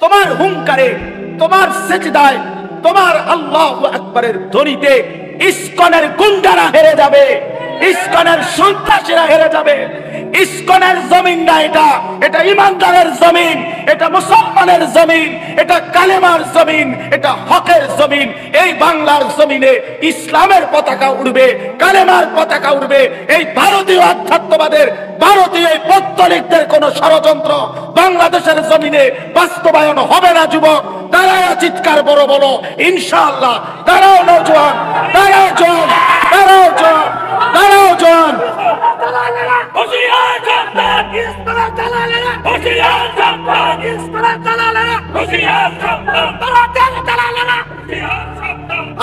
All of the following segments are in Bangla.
তোমার হুঙ্কারে, তোমার সেজদায়, তোমার আল্লাহু আকবারের ধ্বনিতে ইসকনের গুন্ডারা হেরে যাবে, ইসকনের সন্ত্রাসীরা হেরে যাবে। ইসকনের জমিন না এটা, এটা ইমানদারের জমিন, এটা মুসলমানের জমিন, এটা কালেমার জমিন, এটা হকের জমিন। এই বাংলার জমিনে ইসলামের পতাকা উড়বে, কালেমার পতাকা উড়বে। এই ভারতীয় আধ্যাত্মবাদের, ভারতীয় এই পৌত্তলিকদের কোন ষড়যন্ত্র বাংলাদেশের জমিনে বাস্তবায়ন হবে না। যুবক দাঁড়াও, চিৎকার বড় বড় ইনশাআল্লাহ। দাঁড়াও নওজোয়ান, দাঁড়াও জোয়ান, দাঁড়াও জোয়ান, দাঁড়াও জোয়ান।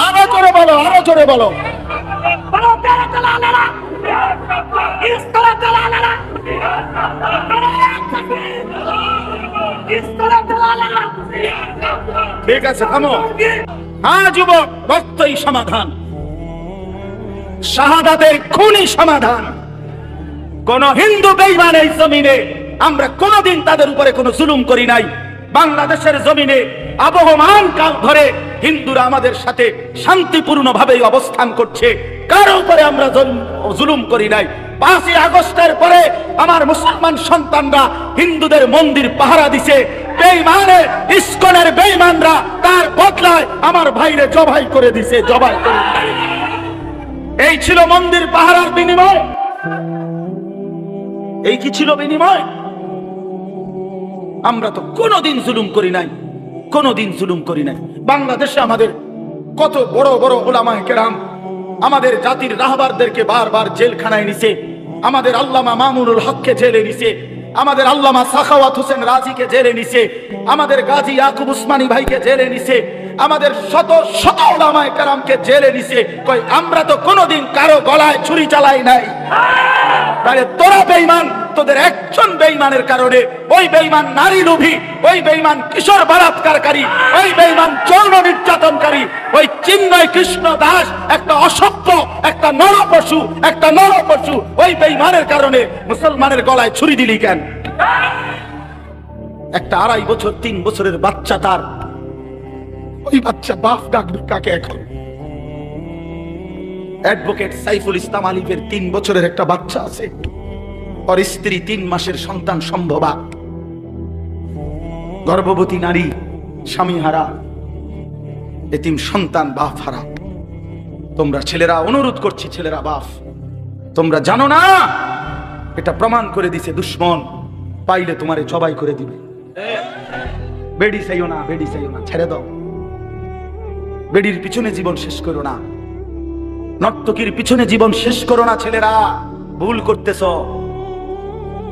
আরো জোরে বলো, আরো জোরে বলো। ঠিক আছে, থামো। হ্যাঁ যুবক, রক্তই সমাধান, শাহাদাতের খুনি সমাধান। কোন হিন্দু বেঈমান এই জমিনে আমরা কোনদিন তাদের উপরে কোনো জুলুম করি নাই। বাংলাদেশের জমিনে আবহমান কাল ধরে হিন্দুরা আমাদের সাথে শান্তিপূর্ণ ভাবে অবস্থান করছে, কারো উপরে আমরা জুলুম করি নাই। 5ই আগস্টের পরে আমার মুসলমান সন্তানরা হিন্দুদের মন্দির পাহারা দিছে, বেঈমানে ইসকনের বেঈমানরা তার বদলায় আমার ভাইরে জবাই করে দিছে, জবাই করে। এই ছিল মন্দির পাহারার বিনিময়, এই কি ছিল বিনিময়? আমরা তো কোনোদিন জুলুম করি নাই, কোনোদিন জুলুম করি নাই। বাংলাদেশে আমাদের কত বড় বড় উলামায়ে কেরাম আমাদের জাতির রাহবারদেরকে বারবার জেলখানায় নিছে, আমাদের আল্লামা মামুনুল হককে জেলে নিছে, আমাদের আল্লামা সাখাওয়াত হোসেন রাজিকে জেলে নিছে, আমাদের গাজী ইয়াকুব উসমানী ভাইকে জেলে নিছে, আমাদের শত শত উলামায়ে কেরামকে জেলে নিছে। কই আমরা তো কোনোদিন কারো গলায় ছুরি চালাই নাই। তাহলে তোরা বেঈমান, তোদের একজন বেঈমানের কারণে ওই বেঈমান নারী লোভী, ওই বেঈমান কিশোর বলাৎকারকারী, ওই বেঈমান যৌন নির্যাতনকারী, ওই চিন্ময় কৃষ্ণ দাস একটা অসভ্য, একটা নরপশু, একটা নরপশু, ওই বেঈমানের কারণে মুসলমানের গলায় ছুরি দিলি কেন? একটা 2.5 বছর 3 বছরের বাচ্চা, তার ওই বাচ্চা বাপ ডাকবে কাকে এখন? অ্যাডভোকেট সাইফুল ইসলাম আলিফের 3 বছরের একটা বাচ্চা আছে, ওর স্ত্রী 3 মাসের সন্তান সম্ভবা, গর্ভবতী নারী, স্বামী হারা, এতিম সন্তান, বাপ হারা। তোমরা ছেলেরা, অনুরোধ করছি ছেলেরা, বাপ তোমরা জানো না এটা প্রমাণ করে দিছে দুশ্মন, পাইলে তোমারে জবাই করে দিবে। বেডি চাইও না, বেডি চাইও না, ছেড়ে দাও। বেডির পিছনে জীবন শেষ করো না, নর্তকীর পিছনে জীবন শেষ করো না। ছেলেরা ভুল করতেছ,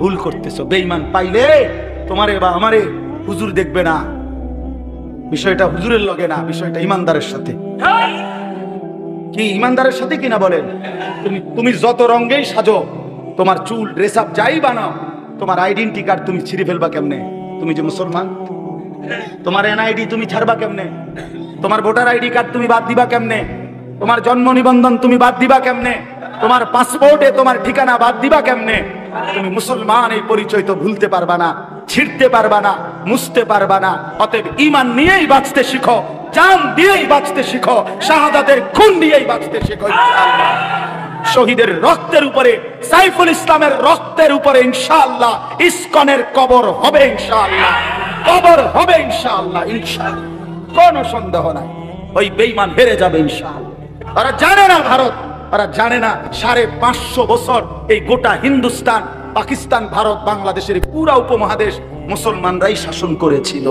ভুল করতেছ। বেঈমান পাইলে তোমারে বা আমারে হুজুর দেখবে না, বিষয়টা হুজুরের লগে না, বিষয়টা ইমানদারের সাথে। কি ইমানদারের সাথে কিনা বলেন? তুমি যত রঙেই সাজো, তোমার চুল ড্রেস আপ যাই বানাও, তোমার আইডেন্টি কার্ড তুমি ছিঁড়ে ফেলবা কেমনে? তুমি যে মুসলমান, তোমার এনআইডি তুমি ছাড়বা কেমনে? তোমার ভোটার আইডি কার্ড তুমি বাদ দিবা কেমনে? তোমার জন্ম নিবন্ধন তুমি বাদ দিবা কেমনে? তোমার পাসপোর্টে তোমার ঠিকানা বাদ দিবা কেমনে? তুমি মুসলমান, এই পরিচয় তো ভুলতে পারবা না, ছিড়তে পারবা না, মুছতে পারবা না। অতএব ঈমান নিয়েই বাঁচতে শিখো, জান দিয়েই বাঁচতে শিখো, শাহাদাতের খুন দিয়েই বাঁচতে শিখো। ইনশাআল্লাহ শহীদের রক্তের উপরে, সাইফুল ইসলামের রক্তের উপরে ইনশাআল্লাহ ইসকনের কবর হবে, ইনশাআল্লাহ কবর হবে, ইনশাআল্লাহ, ইনশাআল্লাহ কোনো সন্দেহ নাই। ওই বেঈমান হেরে যাবে ইনশাআল্লাহ। ওরা জানে না ভারত, ওরা জানে না 550 বছর এই গোটা হিন্দুস্তান, পাকিস্তান, ভারত, বাংলাদেশের পুরা উপমহাদেশ মুসলমানরাই শাসন করেছিল।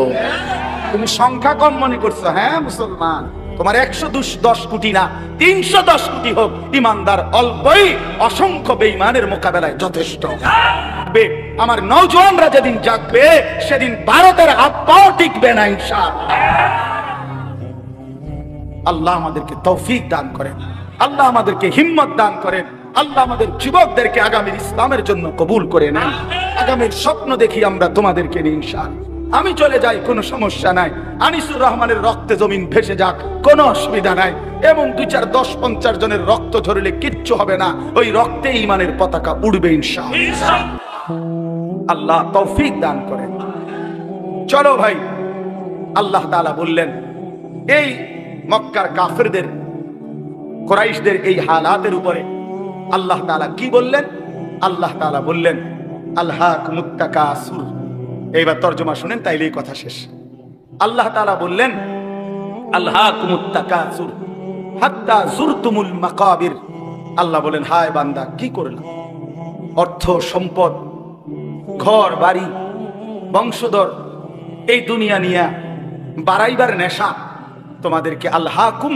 তুমি সংখ্যা কম মনে করছো? হ্যাঁ মুসলমান, তোমার 110 কোটি না 310 কোটি হোক, ইমানদার অল্পই অসংখ্য বেঈমানের মোকাবেলায় যথেষ্ট। আমার নওজোয়ানরা যেদিন জাগবে সেদিন ভারতের হাত পাও টিকবে না ইনশাআল্লাহ। আল্লাহ আমাদেরকে তৌফিক দান করেন, আল্লাহ আমাদেরকে হিম্মত দান করেন, আল্লাহ আমাদের যুবকদেরকে আগামীর ইসলামের জন্য কবুল করে নেন। আগামীর স্বপ্ন দেখি আমরা তোমাদেরকে নিয়ে ইনশাআল্লাহ। আমি চলে যাই, কোনো সমস্যা নাই। আনিসুর রহমানের রক্তে জমিন ভেসে যাক, কোনো অসুবিধা নাই। এবং 2, 4, 10, 50 জনের রক্ত ঝরলে কিচ্ছু হবে না, ওই রক্তে ঈমানের পতাকা উড়বে ইনশাআল্লাহ। আল্লাহ তৌফিক দান করেন। চলো ভাই, আল্লাহ তাআলা বললেন এই মক্কার কাফেরদের, কুরাইশদের এই হালাতের উপরে আল্লাহ তাআলা কি বললেন? আল্লাহ তাআলা বললেন আলহাকুমুত তাকাসুর। এইবার তরজমা শুনেন, তাইলেই কথা শেষ। আল্লাহ তাআলা বললেন আলহাকুমুত তাকাসুর হাত্তা যুরতুমুল মাকাবির। আল্লাহ বলেন হায় বান্দা কি করলাম? অর্থ সম্পদ, ঘর বাড়ি, বংশধর, এই দুনিয়া নিয়া বাড়াইবার নেশা তোমাদেরকে আলহাকুম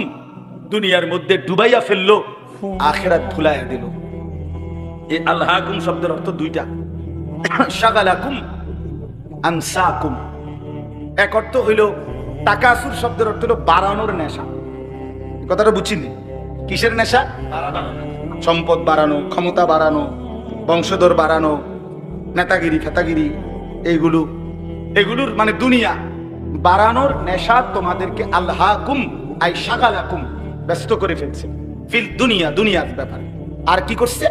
দুনিয়ার মধ্যে ডুবাইয়া ফেললো, আখিরাত ভুলাইয়া দিল। এই আলহাকুম শব্দের অর্থ দুইটা, শাগালাকুম, আনসাকুম। এক অর্থ হইল তাকাসুর শব্দের অর্থ হলো বাড়ানোর নেশা। কথাটা বুঝিনি? কিসের নেশা? সম্পদ বাড়ানো, ক্ষমতা বাড়ানো, বংশধর বাড়ানো, নেতাগিরি ফেতাগিরি, এগুলোর মানে দুনিয়া বাড়ানোর নেশা তোমাদেরকে আলহাকুম আই শাগালাকুম ব্যস্ত করে ফেলছে ফিল দুনিয়া, দুনিয়ার ব্যাপারে। আর কি করছে?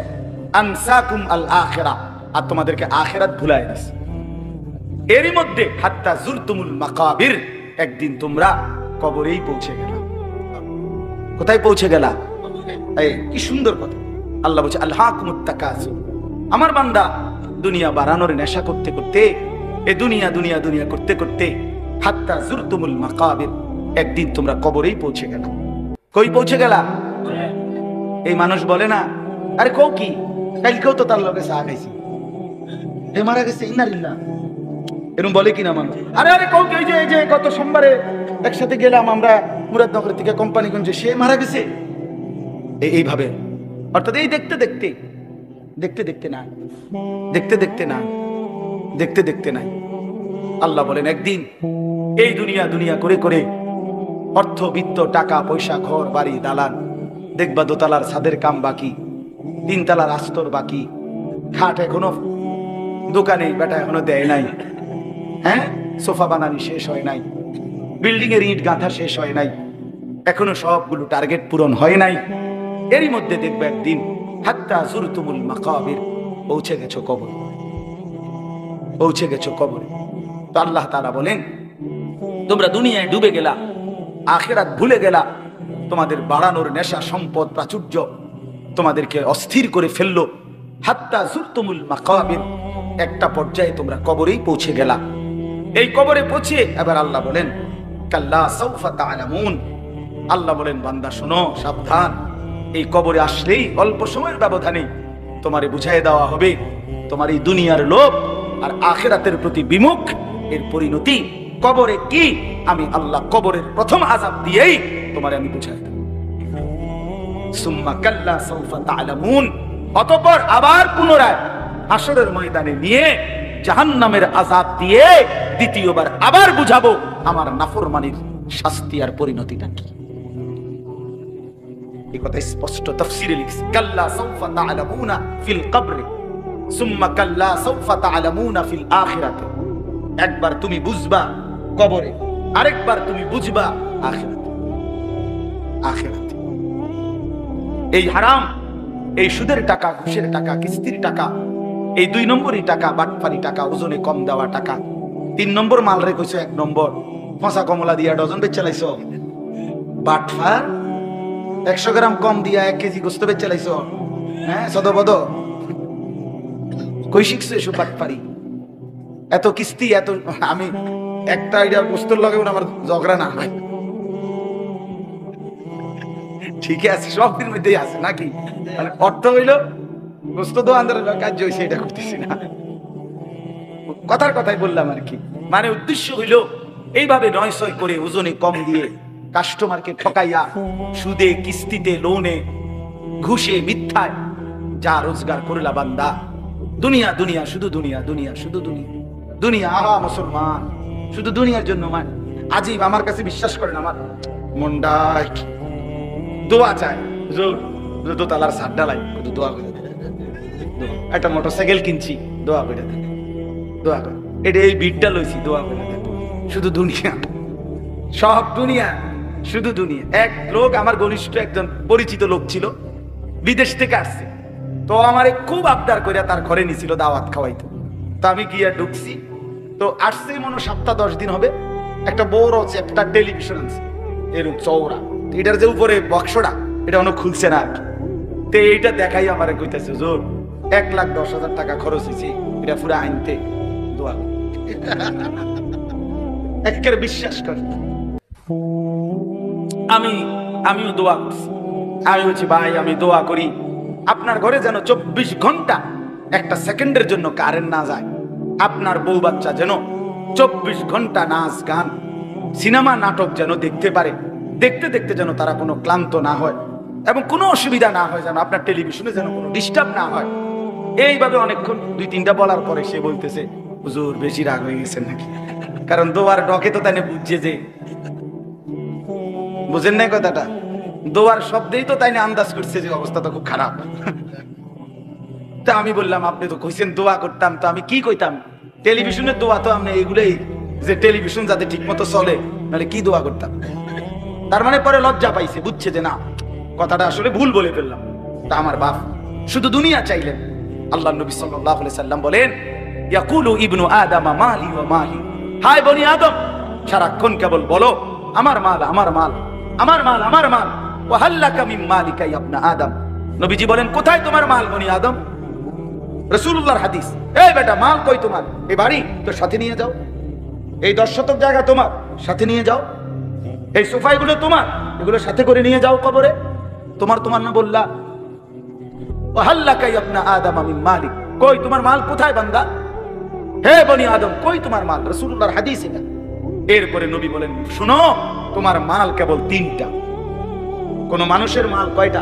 আনসাকুম আল আখিরা, আর তোমাদেরকে আখিরাত ভুলায় দিছে। এরই মধ্যে হাত্তা যুরতুমুল মাকাবির, একদিন তোমরা কবরেই পৌঁছে গেলা। কোথায় পৌঁছে গেলা? এই কি সুন্দর কথা! আল্লাহ বলছে আলহাকুমুত তাকাসুর। আমার বান্দা দুনিয়া বাড়ানোর নেশা করতে করতে, এই দুনিয়া দুনিয়া দুনিয়া করতে করতে হাত্তা যুরতুমুল মাকাবির, একদিন তোমরা কবরেই পৌঁছে গেলা। কই পৌঁছে গেলা? এই মানুষ বলে না, আরে কও কি, কালকেও তো তার লগে চা খাইছি, এ মারা গেছে, ইন্নালিল্লাহ, এরকম বলে কিনা মানুষ? আরে আরে কও কি, এই যে গত সোমবারে একসাথে গেলাম আমরা মুরাদনগর থেকে কোম্পানিগঞ্জে, সে মারা গেছে। এইভাবে, অর্থাৎ এই দেখতে দেখতে দেখতে দেখতে না, দেখতে দেখতে না, দেখতে দেখতে নাই। আল্লাহ বলেন একদিন এই দুনিয়া দুনিয়া করে করে অর্থ বিত্ত, টাকা পয়সা, ঘর বাড়ি, দালান, দেখবা দোতলার ছাদের কাম বাকি, তিনতলার আস্তর বাকি, খাট এখনো দোকানে বেটা এখনো দেয় নাই, হ্যাঁ, সোফা বানানি শেষ হয় নাই, বিল্ডিং এর ইট গাঁথা শেষ হয় নাই, এখনো সবগুলো টার্গেট পূরণ হয় নাই। এরই মধ্যে দেখবে একদিন হাত্তা যুরতুমুল মাকাবির, পৌঁছে গেছো কবর, পৌঁছে গেছো কবরে। তো আল্লাহ তাআলা বলেন তোমরা দুনিয়ায় ডুবে গেলা, আখিরাত ভুলে গেলা, তোমাদের বাড়ানোর নেশা, সম্পদ, প্রাচুর্য তোমাদেরকে অস্থির করে ফেললো। হাত্তা যুরতুমুল মাকাবির, একটা পর্যায়ে তোমরা কবরেই পৌঁছে গেলা। এই কবরে পৌঁছে এবার আল্লাহ বলেন কাল্লা সাউফা তা'লামুন। আল্লাহ বলেন বান্দা শোনো, সাবধান, এই কবরে আসলেই অল্প সময়ের ব্যবধানে তোমারে বুঝাই দেওয়া হবে তোমার এই দুনিয়ার লোভ আর আখিরাতের প্রতি বিমুখ এর পরিণতি কবরে কি। আমি আল্লাহ কবরের প্রথম আযাব দিয়েই তোমারে আমি বুঝাই দেব। সুম্মা কাল্লা সাউফা তা'লামুন, অতঃপর আবার পুনরায় হাসরের ময়দানে নিয়ে জাহান্নামের আযাব দিয়ে দ্বিতীয়বার আবার বুঝাবো আমার নাফরমানির শাস্তি আর পরিণতিটা কি। এই কথা স্পষ্ট তাফসীরে লিখছে, কাল্লা সাউফা তা'লামুনা ফিল কবরি সুম্মা কাল্লা সাউফা তা'লামুনা ফিল আখিরাতি। একবার তুমি বুঝবা কবরে, আরেকবার তুমি বুঝবা আখিরাতে। আখিরাতে এই হারাম, এই সুদের টাকা, ঘুষের টাকা, কিস্তির টাকা, এই 2 নম্বরই টাকা, বাটপারি টাকা, ওজনে কম দেওয়া টাকা, 3 নম্বর মাল রেখেছো, 1 নম্বর ফসা কমলা দিয়া ডজন বেচে লাইছো, বাটফার 100 গ্রাম কম দিয়া 1 কেজি গোস্ত বেচে লাইছো, হ্যাঁ, সদবদ কই শিখছো এসব বাটপারি? এত কিস্তি, এত আমি একটা আইডিয়া গোস্তর লগে আমার ঝগড়া না হয়, ঠিক আছে, সব দিন মধ্যেই আছে নাকি? মানে অর্থ হইল গোস্ত দোকানদারের কাজ হয়েছে, এটা করতেছি না, কথার কথাই বললাম আর কি। মানে উদ্দেশ্য হইল এইভাবে 900 করে ওজনে কম দিয়ে কাস্টমারকে ঠকাইয়া সুদে, কিস্তিতে, লোনে, ঘুষে, মিথ্যায় যা রোজগার করলা বান্দা, দুনিয়া দুনিয়া, শুধু দুনিয়া দুনিয়া, শুধু দুনিয়া দুনিয়া। আহা মুসলমান, শুধু দুনিয়ার জন্য মান আজীব। আমার কাছে বিশ্বাস করেন, আমার মনটা দোয়া চায়, দোতলার ছাদ ঢালাই, দোয়া করে একটা মোটরসাইকেল কিনছি, দোয়া করে দেন, দোয়া করে, এটা এই বিটটা লইছি, দোয়া করে দেন। শুধু দুনিয়া, সব দুনিয়া, শুধু দুনিয়া। এক লোক, আমার ঘনিষ্ঠ একজন পরিচিত লোক ছিল, বিদেশ থেকে আসছে, তো আমারে খুব আবদার করে তার ঘরে নিছিল দাওয়াত খাওয়াইতো। তো আমি গিয়া ঢুকছি, তো আসছে মনে 7-10 দিন হবে, একটা বড় চ্যাপ্টার টেলিভিশন আছে এরকম চৌড়া, এটার যে উপরে বক্সটা এটা অনেক খুলছে না আর কি। তো এইটা দেখাই আমার কইতেছে হুজুর 1,10,000 টাকা খরচ হয়েছে এটা পুরো আনতে, দোয়া একের বিশ্বাস কর। আমিও দোয়া করছি, আমি বলছি ভাই আমি দোয়া করি আপনার ঘরে যেন 24 ঘন্টা একটা সেকেন্ডের জন্য কারেন্ট না যায়, আপনার বউ বাচ্চা যেন 24 ঘন্টা নাচ গান সিনেমা নাটক যেন দেখতে পারে, দেখতে দেখতে যেন তারা কোনো ক্লান্ত না হয় এবং কোনো অসুবিধা না হয়, যেন আপনার টেলিভিশনে যেন কোনো ডিস্টার্ব না হয়। এইভাবে অনেকক্ষণ 2-3টা বলার পরে সে বলতেছে হুজুর বেশি রাগ হয়ে গেছেন নাকি, কারণ দোয়ার ডকে তো তাই বুঝছে যে, বুঝেন নাই কথাটা, দোয়ার শব্দেই তো তাই না আন্দাজ করছে যে অবস্থা তো খুব খারাপ। তা আমি বললাম আপনি তো কইছেন দোয়া করতাম, তো আমি কি কইতাম, টেলিভিশনের দোয়া তো আমি এগুলোই যে টেলিভিশন যাতে ঠিক মতো চলে, নাহলে কি দোয়া করতাম। তার মানে পরে লজ্জা পাইছে, বুঝছে যে না কথাটা আসলে ভুল বলে ফেললাম। তা আমার বাপ শুধু দুনিয়া চাইলেন। আল্লাহ নবী সাল্লাল্লাহু আলাইহি সাল্লাম বলেন ইয়াকুলু ইবনু আদম মালি ওয়া মালি, হায় বনি আদম সারাক্ষণ কেবল বলো আমার মাল আমার মাল আমার মাল আমার মাল, ওয়া হাল্লাকা মিন মালিকা ইয়া ইবনা আদম। নবীজি বলেন কোথায় তোমার মাল বনি আদম? রাসূলুল্লাহর হাদিস, এই বেটা মাল কই তোমার? এই বাড়ি তোর সাথে নিয়ে যাও, এই 10 শতক জায়গা তোমার সাথে নিয়ে যাও, এই সোফাগুলো তোমার এগুলো সাথে করে নিয়ে যাও কবরে। তোমার তোমার না বললা, ওয়া হাল্লাকা ইয়া ইবনা আদম মিন মালিক, কই তোমার মাল কোথায় বান্দা? হে বনি আদম কই তোমার মাল? রাসূলুল্লাহর হাদিস এটা। এরপরে নবী বলেন শুনো তোমার মাল কেবল 3টা। কোন মানুষের মাল কয়টা?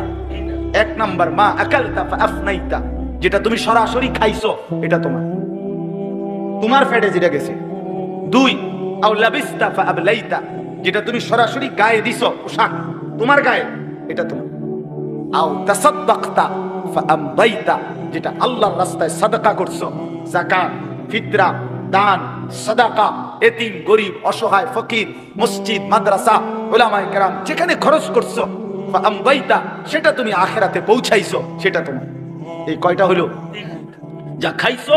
1 নাম্বার মা আকালতা ফাআফনাইতা, যেটা তুমি সরাসরি খাইছো এটা তোমার, তোমার পেটে যেটা গেছে। 2 আও লাবিস্তা ফাআবলাইতা, যেটা তুমি সরাসরি গায়ে দিছো পোশাক তোমার গায়ে এটা তোমার। আও তাসাদদাকতা ফাআমদাইতা, যেটা আল্লাহর রাস্তায় সাদাকা করছো, যাকাত ফিতরা দান সাদাকা, এতিম গরিব অসহায় ফকির মসজিদ মাদ্রাসা উলামায়ে কেরাম যেখানে খরচ করছো ফাআমদাইতা, সেটা তুমি আখিরাতে পৌঁছাইছো সেটা তোমার। এই কয়টা হলো? যা খাইছো,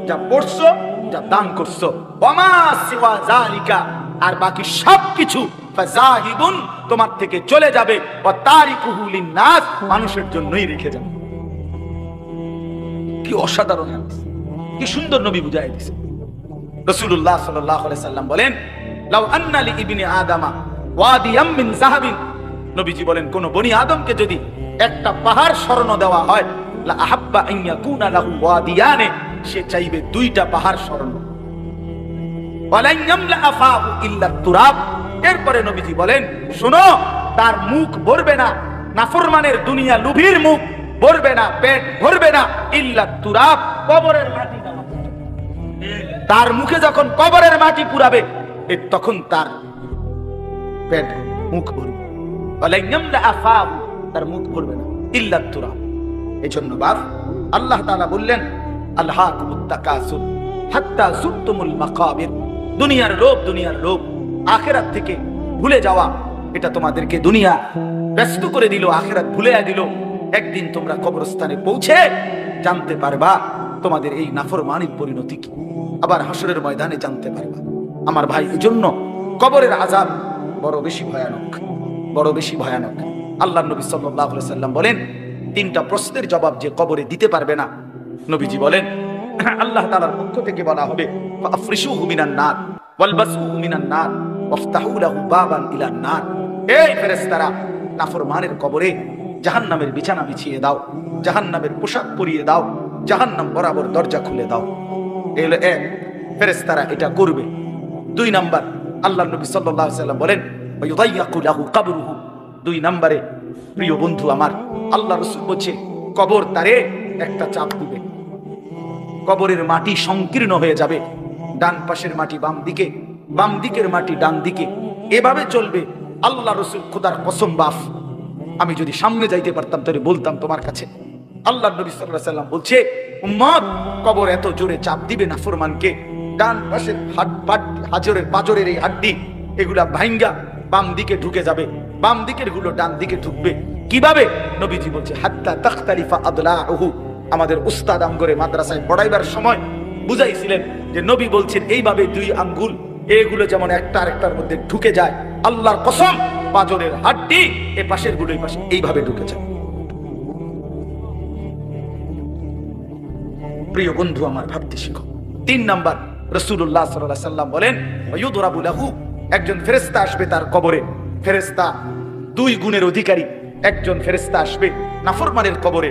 যা পড়ছো, যা দান করছো। ওয়ামা সিওয়া যালিকা, আর বাকি সবকিছু ফাযাহিবুন, তোমার থেকে চলে যাবে, ওয়া তারিকুহু লিন-নাস, মানুষের জন্যই রেখে যাবে। কি অসাধারণ হাদিস, কি সুন্দর নবী বুঝাই দিয়েছে। রাসূলুল্লাহ সাল্লাল্লাহু আলাইহি সাল্লাম বলেন লাউ আন্না লি ইবনি আদামা ওয়াদিয়াম মিন যাহাবিন, নবীজি বলেন কোন বনি আদমকে যদি একটা পাহাড় স্বর্ণ দেওয়া হয়, লা আহাব্বা আন ইয়াকুনা লাহু ওয়াদিয়ানে, সে চাইবে 2টা পাহাড় স্বর্ণ। ওয়ালান ইয়ামলা আফাহু ইল্লা তুরাব, এরপরে নবীজি বলেন শোনো তার মুখ ভরবে না, নাফরমানের দুনিয়া লুভির মুখ ভরবে না, পেট ভরবে না, ইল্লা তুরাব, কবরের মাটি। তার মুখে যখন কবরের মাটি পুরাবে তখন তার পেট মুখ ভরবে, ওয়ালান ইয়ামলা আফাহু, তার মুখ ভরবে না, ইল্লা তুরাব। এজন্য বাপ আল্লাহ তাআলা বললেন আলহাকুমুত তাকাসুর হাত্তা যুরতুমুল মাকাবির, দুনিয়ার লোভ আখিরাত থেকে ভুলে যাওয়া, এটা তোমাদেরকে দুনিয়া ব্যস্ত করে দিল, আখিরাত ভুলে দিল। একদিন তোমরা কবরস্থানে পৌঁছে জানতে পারবা তোমাদের এই নাফরমানির পরিণতি কি, আবার হাসরের ময়দানে জানতে পারবা। আমার ভাই এজন্য কবরের আযাব বড় বেশি ভয়ানক, বড় বেশি ভয়ানক। আল্লাহর নবী সাল্লাল্লাহু আলাইহি সাল্লাম বলেন 3টা প্রশ্নের জবাব যে কবরে দিতে পারবে না, নবীজি বলেন আল্লাহ তাআলার পক্ষ থেকে বলা হবে ফাফরিশুহু মিনান নার ওয়ালবাসুহু মিনান নার ওয়াফতাহু লাহু বাবান ইলান নার। এই ফেরেশতারা নাফরমানের কবরে জাহান্নামের বিছানা বিছিয়ে দাও, জাহান্নামের পোশাক পরিয়ে দাও, জাহান্নাম বরাবর দরজা খুলে দাও। এই হলো 1, ফেরেশতারা এটা করবে। 2 নাম্বার আল্লাহর নবী সাল্লাল্লাহু আলাইহি সাল্লাম বলেন ওয়ায়ুদাইয়াকু লাহু কবরুহু, 2 নম্বরে প্রিয় বন্ধু আমার আল্লাহ রাসূল বলছে কবর তারে একটা চাপ দিবে, কবরের মাটি সংকীর্ণ হয়ে যাবে, ডান পাশের মাটি বাম দিকে, বাম দিকের মাটি ডান দিকে, এভাবে চলবে। আল্লাহ রাসূল খোদার কসম বাপ আমি যদি সামনে যাইতে পারতাম তাহলে বলতাম তোমার কাছে। আল্লাহ নবী সাল্লাল্লাহু আলাইহি সাল্লাম বলছে উম্মত কবর এত জোরে চাপ দিবে নাফরমানকে, ডান পাশের হাজরের পাজরের এই হাড্ডি এগুলা ভাঙ্গা বাম দিকে ঢুকে যাবে, বাম দিকের গুলো ডান দিকে ঢুকবে। কিভাবে? নবীজি বলছে হাত্তা তাখতালিফা আদলাহু। আমাদের উস্তাদ আমগরে মাদ্রাসায় পড়াইবার সময় বুঝাইছিলেন যে নবী বলছেন এইভাবে 2 আঙ্গুল এগুলো যেমন একটা আরেকটার মধ্যে ঢুকে যায়, আল্লাহর কসম পাঁজরের হাড্ডি এ পাশের গুলো এই পাশে এইভাবে ঢুকে যায়। প্রিয় বন্ধু আমার, ভাবতে শিখো। 3 নাম্বার, রাসূলুল্লাহ সাল্লাল্লাহু আলাইহি সাল্লাম বলেন ওয়ায়ুদরাবু লাহু, একজন ফেরেশতা আসবে তার কবরে। ফেরেশতা 2 গুণের অধিকারী। একজন ফেরেশতা আসবে নাফরমানের কবরে।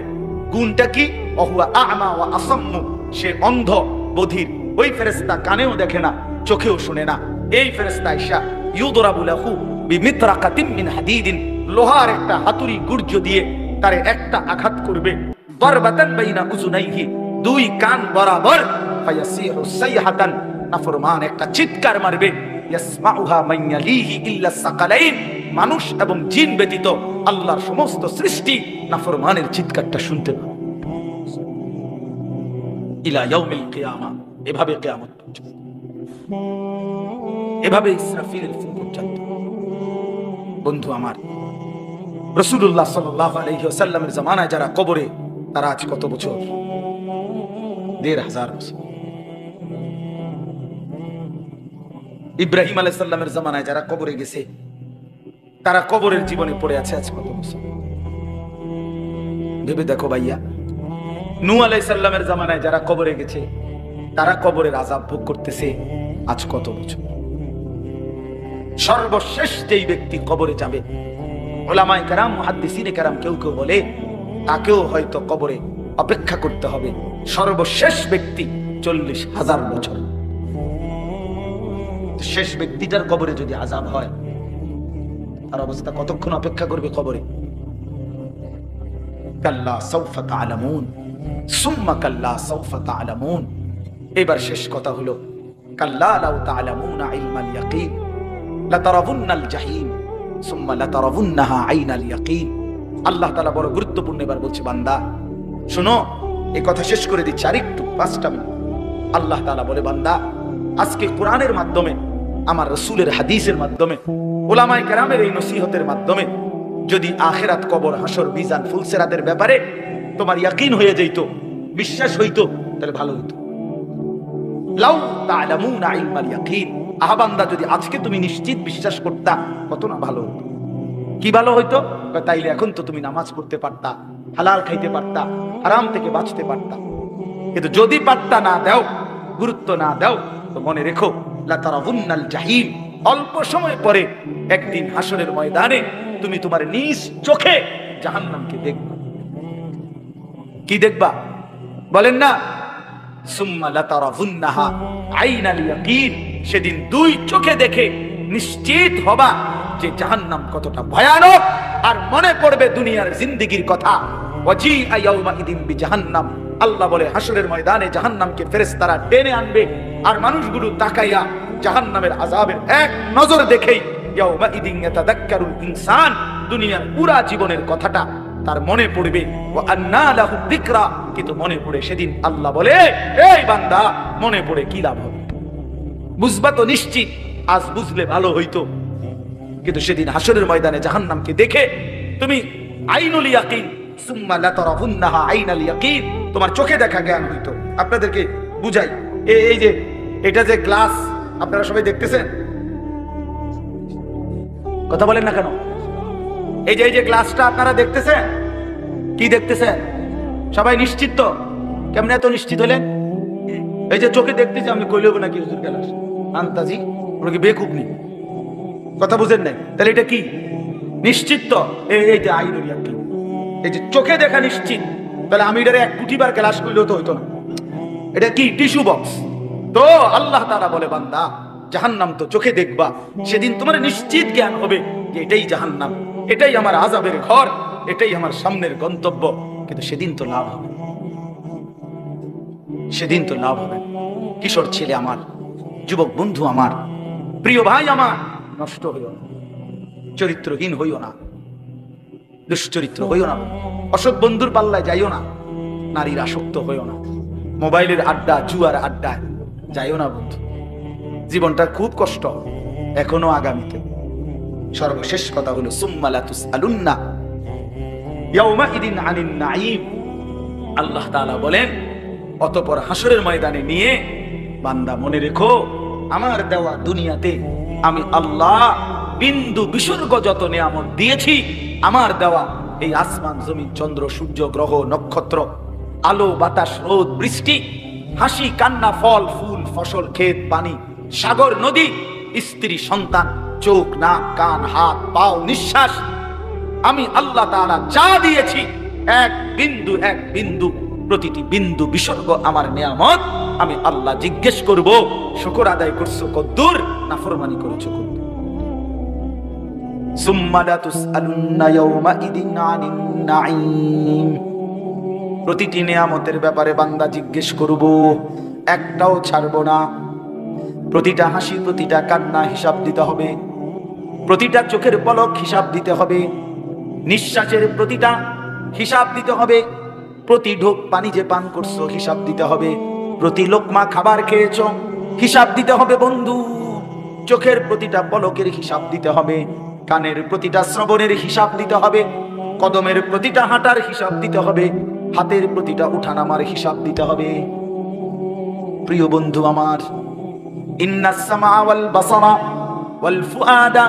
গুণটা কি? ওহুয়া আ'মা ওয়া আসাম্মু, সে অন্ধ বধির। ওই ফেরেশতা কানেও দেখে না, চোখেও শুনে না। এই ফেরেশতা আয়েশা ইউদরাবু লাহু বিমিতরাকাতিন মিন হাদিদিন, লোহার একটা হাতুড়ি গুর্জ দিয়ে তারে একটা আঘাত করবে। দরবাতান বাইনা উযুনাইহি, 2 কান বরাবর। ফায়াসিহু সাইহাতান, নাফরমান একটা চিৎকার মারবে। ইয়াসমাউহা মান ইয়ালিহি ইল্লা সাকালাইন, মানুষ এবং জিন ব্যতীত আল্লাহর সমস্ত সৃষ্টি নাফরমানের চিৎকারটা শুনতে পাবে। ইলা ইয়াউমিল কিয়ামা, এভাবে কিয়ামত পর্যন্ত, এভাবে ইসরাফিলের ফুঁক পর্যন্ত। বন্ধু আমার, রাসূলুল্লাহ সাল্লাল্লাহু আলাইহি ওয়াসাল্লামের জামানায় যারা কবরে, তারা আজ কত বছর? ১৫০০ বছর। ইব্রাহিম আলাইহিস সালামের জামানায় যারা কবরে গেছে, তারা কবরের জীবনে পড়ে আছে আজ কত বছর? ভেবে দেখো ভাইয়া। নূহ আলাইহিস সালামের জামানায় যারা কবরে গেছে, তারা কবরের আযাব ভোগ করতেছে আজ কত বছর? সর্বশেষ যেই ব্যক্তি কবরে যাবে, উলামায়ে কেরাম, মুহাদ্দিসিনে কেরাম কেউ কেউ বলে তাকেও হয়তো কবরে অপেক্ষা করতে হবে সর্বশেষ ব্যক্তি ৪০,০০০ বছর। শেষ ব্যক্তিটার কবরে যদি আযাব হয়, তার অবস্থা কতক্ষণ অপেক্ষা করবে কবরে? কাল্লা সাউফা তা'লামুন সুম্মা কাল্লা সাউফা তা'লামুন। এবার শেষ কথা হলো কাল্লা লাউ তা'লামুনা ইলমাল ইয়াকিন লাতারাবুন্নাল জাহিম সুম্মা লাতারাবুন্নাহা আইনাল ইয়াকিন। আল্লাহ তাআলা বড় গুরুত্বপূর্ণ এবার বলছে, বান্দা শোনো, এই কথা শেষ করে দিচ্ছি আরেকটু 5টা মিনিট। আল্লাহ তাআলা বলে, বান্দা আজকে কোরআনের মাধ্যমে, আমার রাসূলের হাদিসের মাধ্যমে, উলামায়ে কেরামের এই নসিহতের মাধ্যমে যদি আখিরাত, কবর, হাসর, মিজান, ফুলসিরাতের ব্যাপারে তোমার ইয়াকিন হয়ে যেত, বিশ্বাস হইতো, তাহলে ভালো হইতো। লাউ তা'লামুনা ইলমাল ইয়াকিন, বান্দা যদি আজকে তুমি নিশ্চিত বিশ্বাস করতা, কত না ভালো হতো। কি ভালো হইতো? তাইলে এখন তো তুমি নামাজ পড়তে পারতা, হালাল খাইতে পারতা, হারাম থেকে বাঁচতে পারতা। কিন্তু যদি পারতা না দাও, গুরুত্ব না দাও, তো মনে রেখো লাতারাবুন্নাল জাহিম, অল্প সময় পরে একদিন হাসরের ময়দানে তুমি তোমার নিজ চোখে জাহান্নামকে দেখবা। কি দেখবা? বলেন না, সুম্মা লাতারাবুন্নাহা আইনাল ইয়াকিন, সেদিন 2 চোখে দেখে নিশ্চিত হবা যে জাহান্নাম কতটা ভয়ানক। আর মনে পড়বে দুনিয়ার জিন্দেগির কথা। ওয়াজিআ ইয়াউমাইদিন বিজাহান্নাম, আল্লাহ বলে হাসরের ময়দানে জাহান্নামকে ফেরেশতারা টেনে আনবে। আর মানুষগুলো তাকাইয়া জাহান্নামের আযাবের এক নজর দেখেই ইয়াউমাইদিন ইয়াতাযাক্কারুল ইনসান, দুনিয়ার পুরা জীবনের কথাটা তার মনে পড়বে। ওয়া আন্না লাহু যিকরা, কিন্তু মনে পড়ে সেদিন আল্লাহ বলে, এই বান্দা মনে পড়ে কি লাভ হবে? বুঝবা তো নিশ্চিত, আজ বুঝলে ভালো হইতো। কিন্তু সেদিন হাসরের ময়দানে জাহান্নামকে দেখে তুমি আইনুল ইয়াকিন সুম্মা লাতারাবুন্নাহা আইনাল ইয়াকিন, তোমার চোখে দেখা জ্ঞান হইতো। আপনাদেরকে বুঝাই, এই যে এটা যে গ্লাস, আপনারা সবাই দেখতেছেন? কথা বলেন না কেন? এই যে গ্লাসটা আপনারা দেখতেছেন, কি দেখতেছেন? সবাই নিশ্চিত তো? কেমনে এত নিশ্চিত হলেন? এই যে চোখে দেখতেছি, আমি কইলেব নাকি হুজুর গ্লাস আন্তাজি, ওরা কি বেকুব নি? কথা বুঝেন নাই? তাহলে এটা কি নিশ্চিত তো? এই যে আইনুল ইয়াকিন, এই যে চোখে দেখা নিশ্চিত। তাহলে আমি এটারে 1 কোটি বার ক্লাস করলেও তো হইতো না। এটা কি টিস্যু বক্স? তো আল্লাহ তাআলা বলে, বান্দা জাহান্নাম তো চোখে দেখবা, সেদিন তোমার নিশ্চিত জ্ঞান হবে যে এটাই জাহান্নাম, এটাই আমার আযাবের ঘর, এটাই আমার সামনের গন্তব্য। কিন্তু সেদিন তো লাভ হবে, সেদিন তো লাভ হবে। কিশোর ছেলে আমার, যুবক বন্ধু আমার, প্রিয় ভাই আমার, নষ্ট হইও না, চরিত্রহীন হইও না, দুশ্চরিত্র হইও না, অসৎ বন্ধুর পাল্লায় যাইও না, নারীর আসক্ত হইও না, মোবাইলের আড্ডা, জুয়ার আড্ডা যাইও না বন্ধু। জীবনটা খুব কষ্ট, এখনো আগামীতে। সর্বশেষ কথা হলো সুম্মা লাতুসআলুন্না ইয়াউমাইদিন আনিন নাঈম। আল্লাহ তাআলা বলেন, অতঃপর হাসরের ময়দানে নিয়ে বান্দা মনে রেখো, আমার দেওয়া দুনিয়াতে আমি আল্লাহ বিন্দু বিসর্গ যত নিয়ামত দিয়েছি, আমার দেওয়া এই আসমান জমিন চন্দ্র সূর্য গ্রহ নক্ষত্র, আলো বাতাস রোদ বৃষ্টি, হাসি কান্না ফল ফুল ফসল ক্ষেত পানি সাগর নদী স্ত্রী সন্তান চোখ নাক কান হাত পাও নিঃশ্বাস, আমি আল্লাহ তাআলা যা দিয়েছি এক বিন্দু প্রতিটি বিন্দু বিসর্গ আমার নিয়ামত। আমি আল্লাহ জিজ্ঞেস করব শুকর আদায় করছো কদ্দুর, নাফরমানি করেছো কদ্দুর। সুম্মা লা তুসআলুন্না ইয়াওমাইদিন আনিন নাঈম। প্রতিটি নিয়ামতের ব্যাপারে বান্দা জিজ্ঞেস করব, একটাও ছাড়বো না। প্রতিটা হাসি প্রতিটা কান্না হিসাব দিতে হবে, প্রতিটা চোখের পলক হিসাব দিতে হবে, নিঃশ্বাসের প্রতিটা হিসাব দিতে হবে, প্রতি ঢোক পানি যে পান করছো হিসাব দিতে হবে, প্রতি লোকমা খাবার খেয়েছো হিসাব দিতে হবে বন্ধু। চোখের প্রতিটা পলকের হিসাব দিতে হবে, কানের প্রতিটা শ্রবণের হিসাব দিতে হবে, কদমের প্রতিটা হাঁটার হিসাব দিতে হবে, হাতের প্রতিটা উঠানামার হিসাব দিতে হবে। প্রিয় বন্ধু আমার, ইন্নাস সামা ওয়াল বাসারা ওয়াল ফুআদা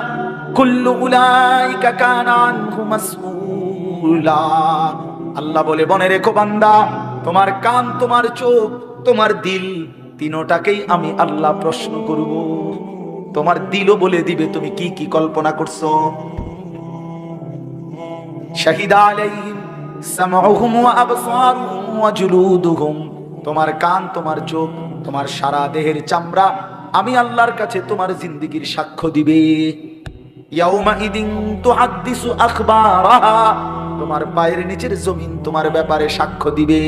কুল্লু উলাইকা কানা আনহু মাসউলা। আল্লাহ বলে মনে রেখো বান্দা, তোমার কান তোমার চোখ তোমার দিল তিনটাকেই আমি আল্লাহ প্রশ্ন করব। তোমার দিলও বলে দিবে তুমি কি কি কল্পনা করছো। শাহিদা আলাইহিম সামউহুম ওয়া আবসারুহুম ওয়া জুলুদুহুম। তোমার কান তোমার চোখ তোমার সারা দেহের চামড়া আমি আল্লাহর কাছে তোমার জিন্দেগীর সাক্ষ্য দিবে। ইয়াউমাইদিন তুহাদ্দিসু আখবারাহা। তোমার পায়ের নিচের জমিন তোমার ব্যাপারে সাক্ষ্য দিবে।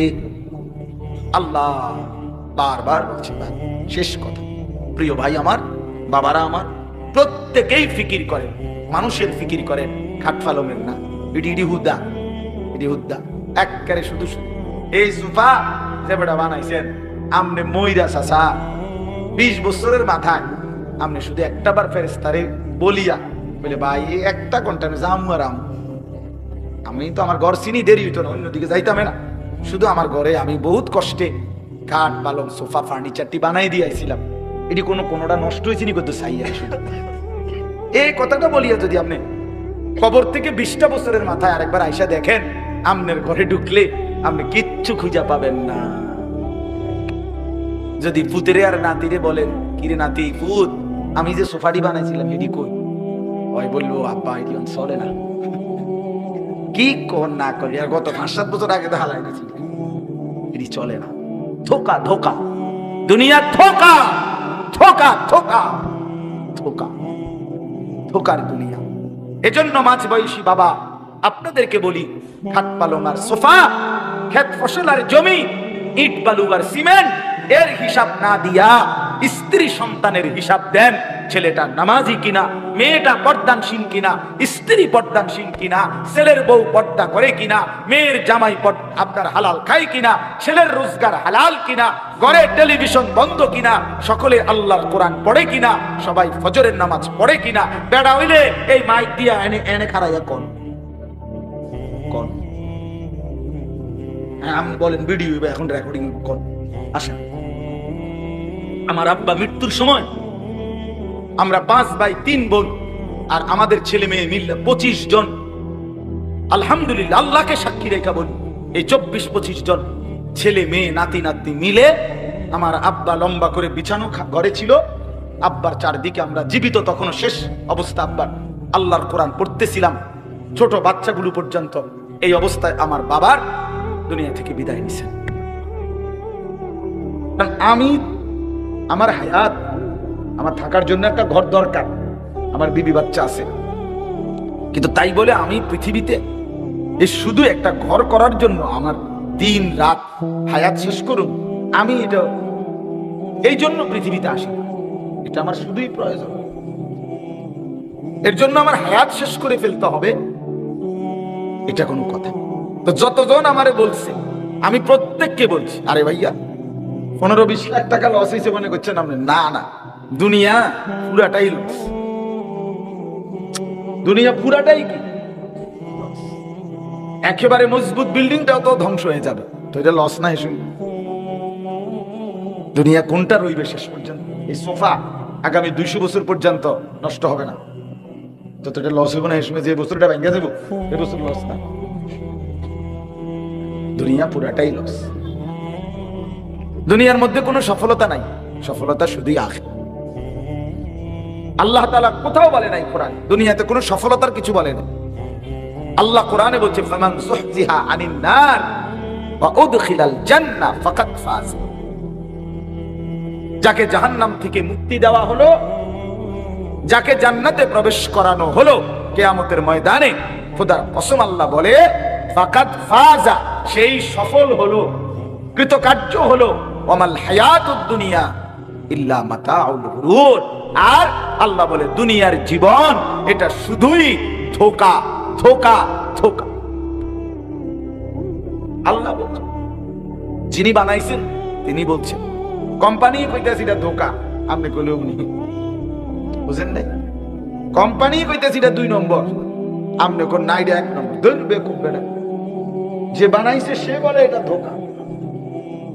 আল্লাহ বারবার বলছে, শেষ কথা প্রিয় ভাই আমার, বাবারা আমার, প্রত্যেকেই ফিকির করেন, মানুষের ফিকির করেন, খাটফালমের না। ইডি হুদা একবারে শুধু এই সুফা যেটা বানাইছেন আমনে মইরা চাচা 20 বছরের মাথায় আমনে শুধু একটা বার ফেরেশতারে বলিয়া বলে ভাই এই একটা ঘন্টা যাম আর আমি তো আমার ঘর চিনি, দেরি হইতো না, অন্যদিকে যাইতাম না। শুধু আমার ঘরে আমি বহুত কষ্টে কাঠ পালং সোফা ফার্নিচারটি বানাই দিয়েছিলাম, এটি কোনোটা নষ্ট হয়েছে নি কত চাই। এই কথাটা বলিয়া যদি আপনি খবর থেকে 20টা বছরের মাথায় আরেকবার আইসা দেখেন, আমনের ঘরে ঢুকলে আপনি কিচ্ছু খুঁজা পাবেন না। যদি পুতেরে আর নাতিরে বলেন, কিরে নাতি পুত আমি যে সোফাটি বানাইছিলাম এটি কই, ওই বললো আব্বা এটি চলে না। কি কর না করি, আর গত 5-7 বছর আগে তো হালাই গেছিল, এটি চলে না। ধোকা ধোকা দুনিয়া, ধোকা ধোকা ধোকা ধোকা ধোকার দুনিয়া। এজন্য মাঝ বয়সী বাবা আপনাদেরকে বলি, খাট পালং আর সোফা, ক্ষেত ফসল আর জমি, ইট বালু আর সিমেন্ট এর হিসাব না দিয়া স্ত্রী সন্তানের হিসাব দেন। ছেলেটা নামাজি কিনা, মেয়েটা পর্দানশীল কিনা, স্ত্রী পর্দানশীল কিনা, ছেলের বউ পর্দা করে কিনা, মেয়ের জামাই আপনার হালাল খায় কিনা, ছেলের রোজগার হালাল কিনা, ঘরে টেলিভিশন বন্ধ কিনা, সকলে আল্লাহর কোরআন পড়ে কিনা, সবাই ফজরের নামাজ পড়ে কিনা। বেড়া হইলে এই মাইক দিয়া এনে এনে খারাইয়া কোন কোন আপনি বলেন ভিডিও এখন রেকর্ডিং কোন আসেন। আমার আব্বা মৃত্যুর সময় আমরা 5 ভাই 3 বোন আর আমাদের ছেলে মেয়ে মিললে 25 জন। আলহামদুলিল্লাহ, আল্লাহকে সাক্ষী রেখা বলি, এই 24-25 জন ছেলে মেয়ে নাতি নাতনি মিলে আমার আব্বা লম্বা করে বিছানো ঘরে ছিল। আব্বার চারদিকে আমরা জীবিত, তখনও শেষ অবস্থা আব্বার, আল্লাহর কোরআন পড়তেছিলাম। ছোট বাচ্চাগুলো পর্যন্ত এই অবস্থায় আমার বাবার দুনিয়া থেকে বিদায় নিছেন। আমি আমার হায়াত, আমার থাকার জন্য একটা ঘর দরকার, আমার বিবি বাচ্চা আছে, কিন্তু তাই বলে আমি পৃথিবীতে এই শুধু একটা ঘর করার জন্য আমার দিন রাত হায়াত শেষ করুন, আমি এটা এই জন্য পৃথিবীতে আসি, এটা আমার শুধুই প্রয়োজন, এর জন্য আমার হায়াত শেষ করে ফেলতে হবে, এটা কোনো কথা? তো যতজন আমারে বলছে আমি প্রত্যেককে বলছি, আরে ভাইয়া 15-20 লাখ টাকা লস হয়েছে মনে করছেন আপনি? না না, দুনিয়া পুরাটাই লস, দুনিয়া পুরাটাই কি একেবারে মজবুত বিল্ডিংটাও তো ধ্বংস হয়ে যাবে, তো এটা লস না? এসে দুনিয়া কোনটা রইবে শেষ পর্যন্ত? এই সোফা আগামী 200 বছর পর্যন্ত নষ্ট হবে না। যতটা লস হবে না এই সময়, যে বছরটা ভেঙে যাবো এই বছর লস না, দুনিয়া পুরাটাই লস। দুনিয়ার মধ্যে কোনো সফলতা নাই, সফলতা শুধুই আখিরাত। আল্লাহ তাআলা কোথাও বলে নাই কোরআন দুনিয়াতে কোনো সফলতার কিছু বলে না। আল্লাহ কোরআনে বলছে ফামান যুহজিহা আনিন নার ওয়া উদখিলাল জান্নাহ ফাকাদ ফাজ। যাকে জাহান্নাম থেকে মুক্তি দেওয়া হলো, যাকে জান্নাতে প্রবেশ করানো হলো কিয়ামতের ময়দানে, খোদার কসম আল্লাহ বলে ফাকাদ ফাজা, সেই সফল হলো, কৃতকার্য হলো। ওয়ামাল হায়াতুদ দুনিয়া ইল্লা মাতাউল গুরুর। আর আল্লাহ বলে দুনিয়ার জীবন এটা শুধুই ধোঁকা, ধোঁকা, ধোঁকা। আল্লাহ বলছেন, যিনি বানাইছেন তিনি বলছেন, কোম্পানি কইতাছে এটা ধোঁকা, আপনি কইলে উনি বুঝেন নাই। কোম্পানি কইতাছে এটা 2 নম্বর, আপনি কোন না এটা 1 নম্বর। ধরবে খুব বেড়া, যে বানাইছে সে বলে এটা ধোঁকা।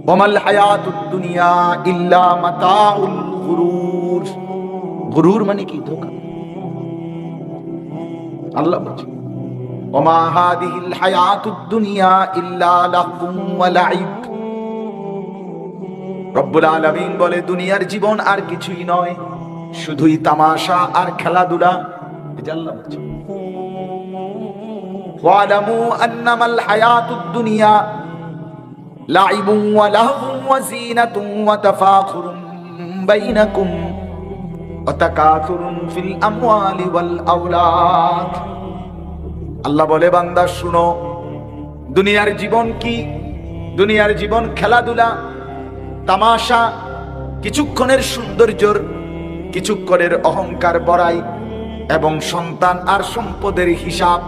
ওয়ামাল হায়াতুদ দুনিয়া ইল্লা মাতাউল গুরুর। গুরুর মানে কি? ধোঁকা। আল্লাহ বলছে ওমা হাদিহিল হায়াতুদ দুনিয়া ইল্লা লাহবুন ওয়া লাইব। রব্বুল আলামিন বলে দুনিয়ার জীবন আর কিছুই নয়, শুধুই তামাশা আর খেলাধুলা। এটা আল্লাহ বলছে ওয়ালামু আন্নামাল হায়াতুদ দুনিয়া লাইবুন ওয়া লাহবুন ওয়া যিনাতুন ওয়া তাফাখুরুন বাইনাকুম ওয়া তাকাসুরুন ফিল আমওয়ালি ওয়াল আওলাদ। আল্লাহ বলে বান্দা শুনো, দুনিয়ার জীবন কি? দুনিয়ার জীবন খেলাধুলা, তামাশা, কিছুক্ষণের সৌন্দর্যর, কিছুক্ষণের অহংকার বড়াই এবং সন্তান আর সম্পদের হিসাব,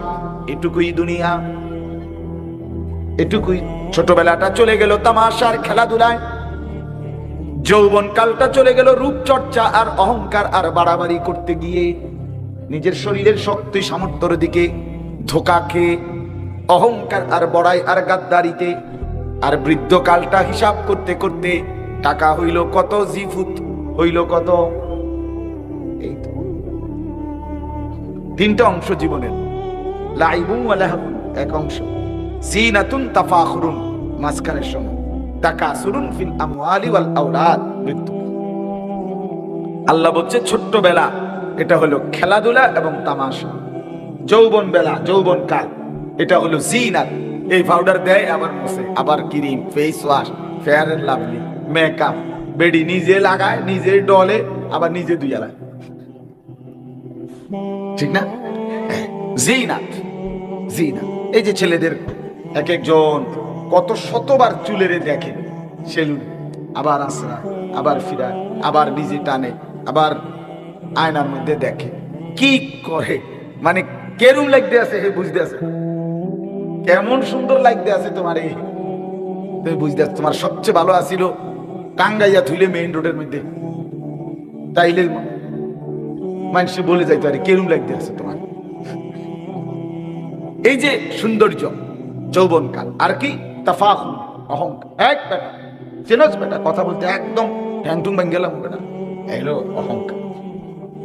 এটুকুই দুনিয়া, এটুকুই। ছোটবেলাটা চলে গেল তামাশার খেলাধুলায়, যৌবন কালটা চলে গেল রূপচর্চা আর অহংকার আর বাড়াবাড়ি করতে গিয়ে, নিজের শরীরের শক্তি সামর্থ্যের দিকে ধোঁকা খেয়ে অহংকার আর বড়াই আর গাদ্দারিতে। আর বৃদ্ধকালটা হিসাব করতে করতে টাকা হইল কত, জিফুত হইল কত। এই তো 3টা অংশ জীবনের। লাইবুন ওয়া লাহবুন এক অংশ, যিনাতুন তাফাখুরুন মাঝখানের সময়, তাকাসুরুন ফিল আমওয়ালি ওয়াল আওলাদ মৃত্যু। আল্লাহ বলছে ছোট্টবেলা এটা হলো খেলাধুলা এবং তামাশা, যৌবন বেলা, যৌবন কাল এটা হলো জিনাত। এই পাউডার দেয়, আবার মুছে, আবার cream, face wash, Fair and Lovely, makeup, বেডি নিজে লাগায়, নিজে ডলে, আবার নিজে ধুইয়া লাগায়, ঠিক না? জিনাত, জিনাত। এই যে ছেলেদের এক একজন কত শতবার চুলেরে দেখে সেলুন, আবার আসরা, আবার ফিরায়, আবার নিজে টানে, আবার আয়নার মধ্যে দেখে, কি করে মানে কেরুম লাগতে আছে হে বুঝতে আছে, কেমন সুন্দর লাগতে আছে তোমার, এই তুমি বুঝতে আছো। তোমার সবচেয়ে ভালো আসিল টাঙ্গাইয়া থুইলে মেইন রোডের মধ্যে, তাইলে মানুষ বলে যাইতো আরে কেরুম লাগতে আছে তোমার। এই যে সৌন্দর্য যৌবনকাল, আর কি তাফাখুর, অহংকার। এক বেটা চেনস বেটা, কথা বলতে একদম ঠ্যাংটুং ভাঙ গেলাম বেটা, এলো অহংকার,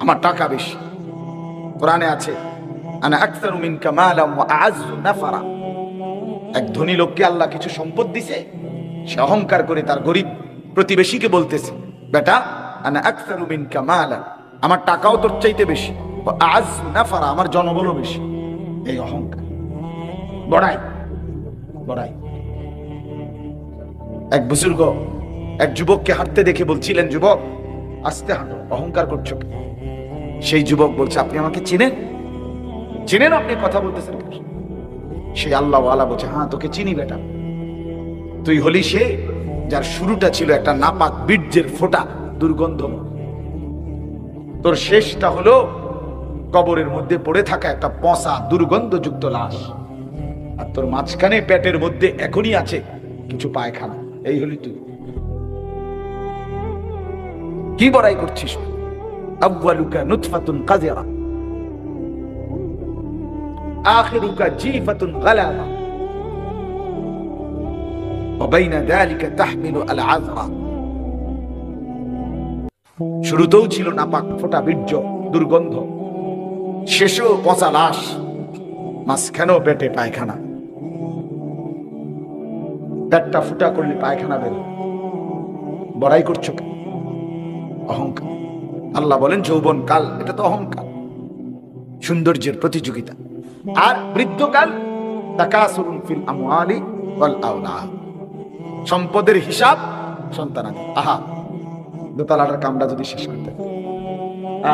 আমার টাকা বেশি। কোরআনে আছে আনা আকসারু মিনকা মালাম ওয়া আ'আজ্জু নাফারা। এক ধনী লোককে আল্লাহ কিছু সম্পদ দিছে, সে অহংকার করে তার গরিব প্রতিবেশীকে বলতেছে, বেটা আনা আকসারু মিনকা মালাম, আমার টাকাও তোর চাইতে বেশি, ওয়া আ'আজ্জু নাফারা, আমার জনবলও বেশি। এই অহংকার, বড়াই, বড়াই। এক বুজুর্গ এক যুবককে হাঁটতে দেখে বলছিলেন, যুবক আস্তে হাঁটো, অহংকার করছো। সেই যুবক বলছে, আপনি আমাকে চিনেন? চিনেন আপনি কথা বলতেছেন? সেই আল্লাহ ওয়ালা বলছে, হ্যাঁ তোকে চিনি বেটা, তুই হলি সে যার শুরুটা ছিল একটা নাপাক বীর্যের ফোঁটা, দুর্গন্ধ। তোর শেষটা হলো কবরের মধ্যে পড়ে থাকা একটা পচা দুর্গন্ধযুক্ত লাশ, আর তোর মাঝখানে পেটের মধ্যে এখনই আছে কিছু পায়খানা। এই হলি তুই। কি বড়াই করছিস? আউয়ালুকা নুতফাতুন কাযিরা আখিরুকা জিফাতুন গালাযা ওয়া বাইনা যালিকা তাহমিলু আল আযরা। শুরুতেও ছিল নাপাক ফোটা বীর্য, দুর্গন্ধ, শেষেও পচা লাশ, মাঝখানেও পেটে পায়খানা। পেটটা ফুটা করলে পায়খানা বের, বড়াই করছো কেন? অহংকার। আল্লাহ বলেন যৌবন কাল এটা তো অহংকার, সৌন্দর্যের প্রতিযোগিতা। আর বৃদ্ধকাল তাকাসুরুন ফিল আমওয়ালি ওয়াল আওলাদ, সম্পদের হিসাব, সন্তানাদি। আহা, দোতলাটার কামটা যদি শেষ করতে,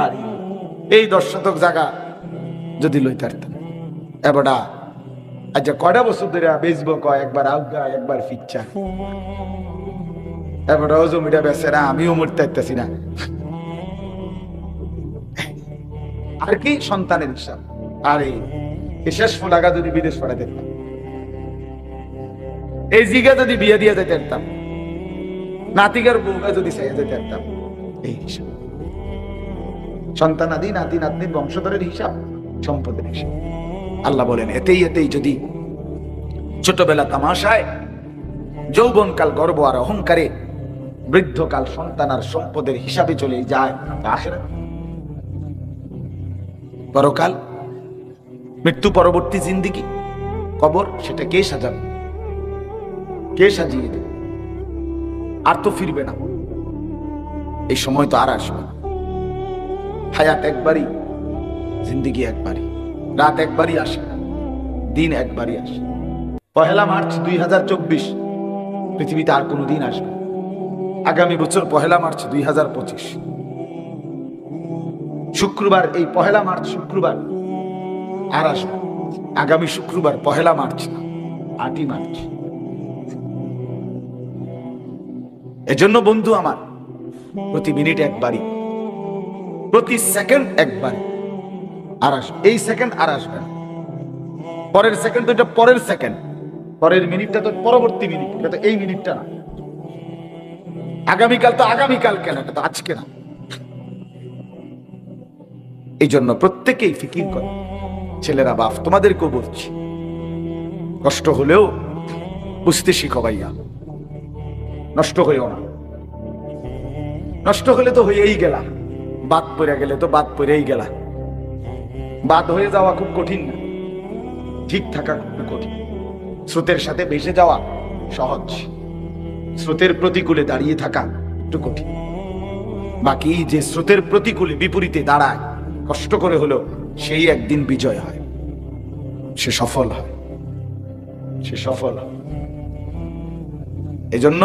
আর এই 10 শতক জায়গা যদি লইতে পারতাম, এবারটা আচ্ছা কয়টা বছর ধরে বেচবো, কয় একবার আউগা একবার ফিচ্ছা, এবারটা ও জমিটা বেচে না, আমিও মরতে পারতেছি না। আর কি সন্তানের হিসাব। আর এই শেষ টাকা যদি বিদেশ পাঠাতে পারতাম, এই জিগা যদি বিয়ে দিয়ে যেতে পারতাম, নাতিকার বউকে যদি চাইয়া যেতে পারতাম, এই হিসাব। সন্তানাদি নাতি নাতনির বংশধরের হিসাব, সম্পদের হিসাব। আল্লাহ বলেন এতেই এতেই যদি ছোটবেলা তামাশায়, যৌবনকাল গর্ব আর অহংকারে, বৃদ্ধকাল সন্তান আর সম্পদের হিসাবে চলে যায়, আখিরাত পরকাল, মৃত্যু পরবর্তী জিন্দেগি, কবর, সেটা কে সাজাবে? কে সাজিয়ে দেবে? আর তো ফিরবে না, এই সময় তো আর আসবে না। হায়াত একবারই, জিন্দেগি একবারই, রাত একবারই আসে, দিন একবারই আসে। 1 মার্চ 2024 পৃথিবীতে আর কোনো দিন আসবে। আগামী বছর 1 মার্চ 2025 শুক্রবার, এই 1 মার্চ শুক্রবার আর আসবে। আগামী শুক্রবার 1 মার্চ না, 8 মার্চ। এজন্য বন্ধু আমার, প্রতি মিনিট একবারই, প্রতি সেকেন্ড একবারই আর আসবে। এই সেকেন্ড আর আসবে না, পরের সেকেন্ড তো এটা পরের সেকেন্ড, পরের মিনিটটা তো পরবর্তী মিনিট, এটা তো এই মিনিটটা না। আগামীকাল তো আগামীকাল কেন, এটা তো আজকে না। এই জন্য প্রত্যেকেই ফিকির করে। ছেলেরা, বাপ, তোমাদেরকেও বলছি, কষ্ট হলেও বুঝতে শিখো ভাইয়া, নষ্ট হইও না। নষ্ট হলে তো হয়েই গেলা, বাদ পড়ে গেলে তো বাদ পড়েই গেলা। বাদ হয়ে যাওয়া খুব কঠিন না, ঠিক থাকা খুব কঠিন। স্রোতের সাথে ভেসে যাওয়া সহজ, স্রোতের প্রতিকূলে দাঁড়িয়ে থাকা একটু কঠিন। বাকি যে স্রোতের প্রতিকূলে বিপরীতে দাঁড়ায়, কষ্ট করে হলেও, সেই একদিন বিজয় হয়, সে সফল হয়, সে সফল হয়। এজন্য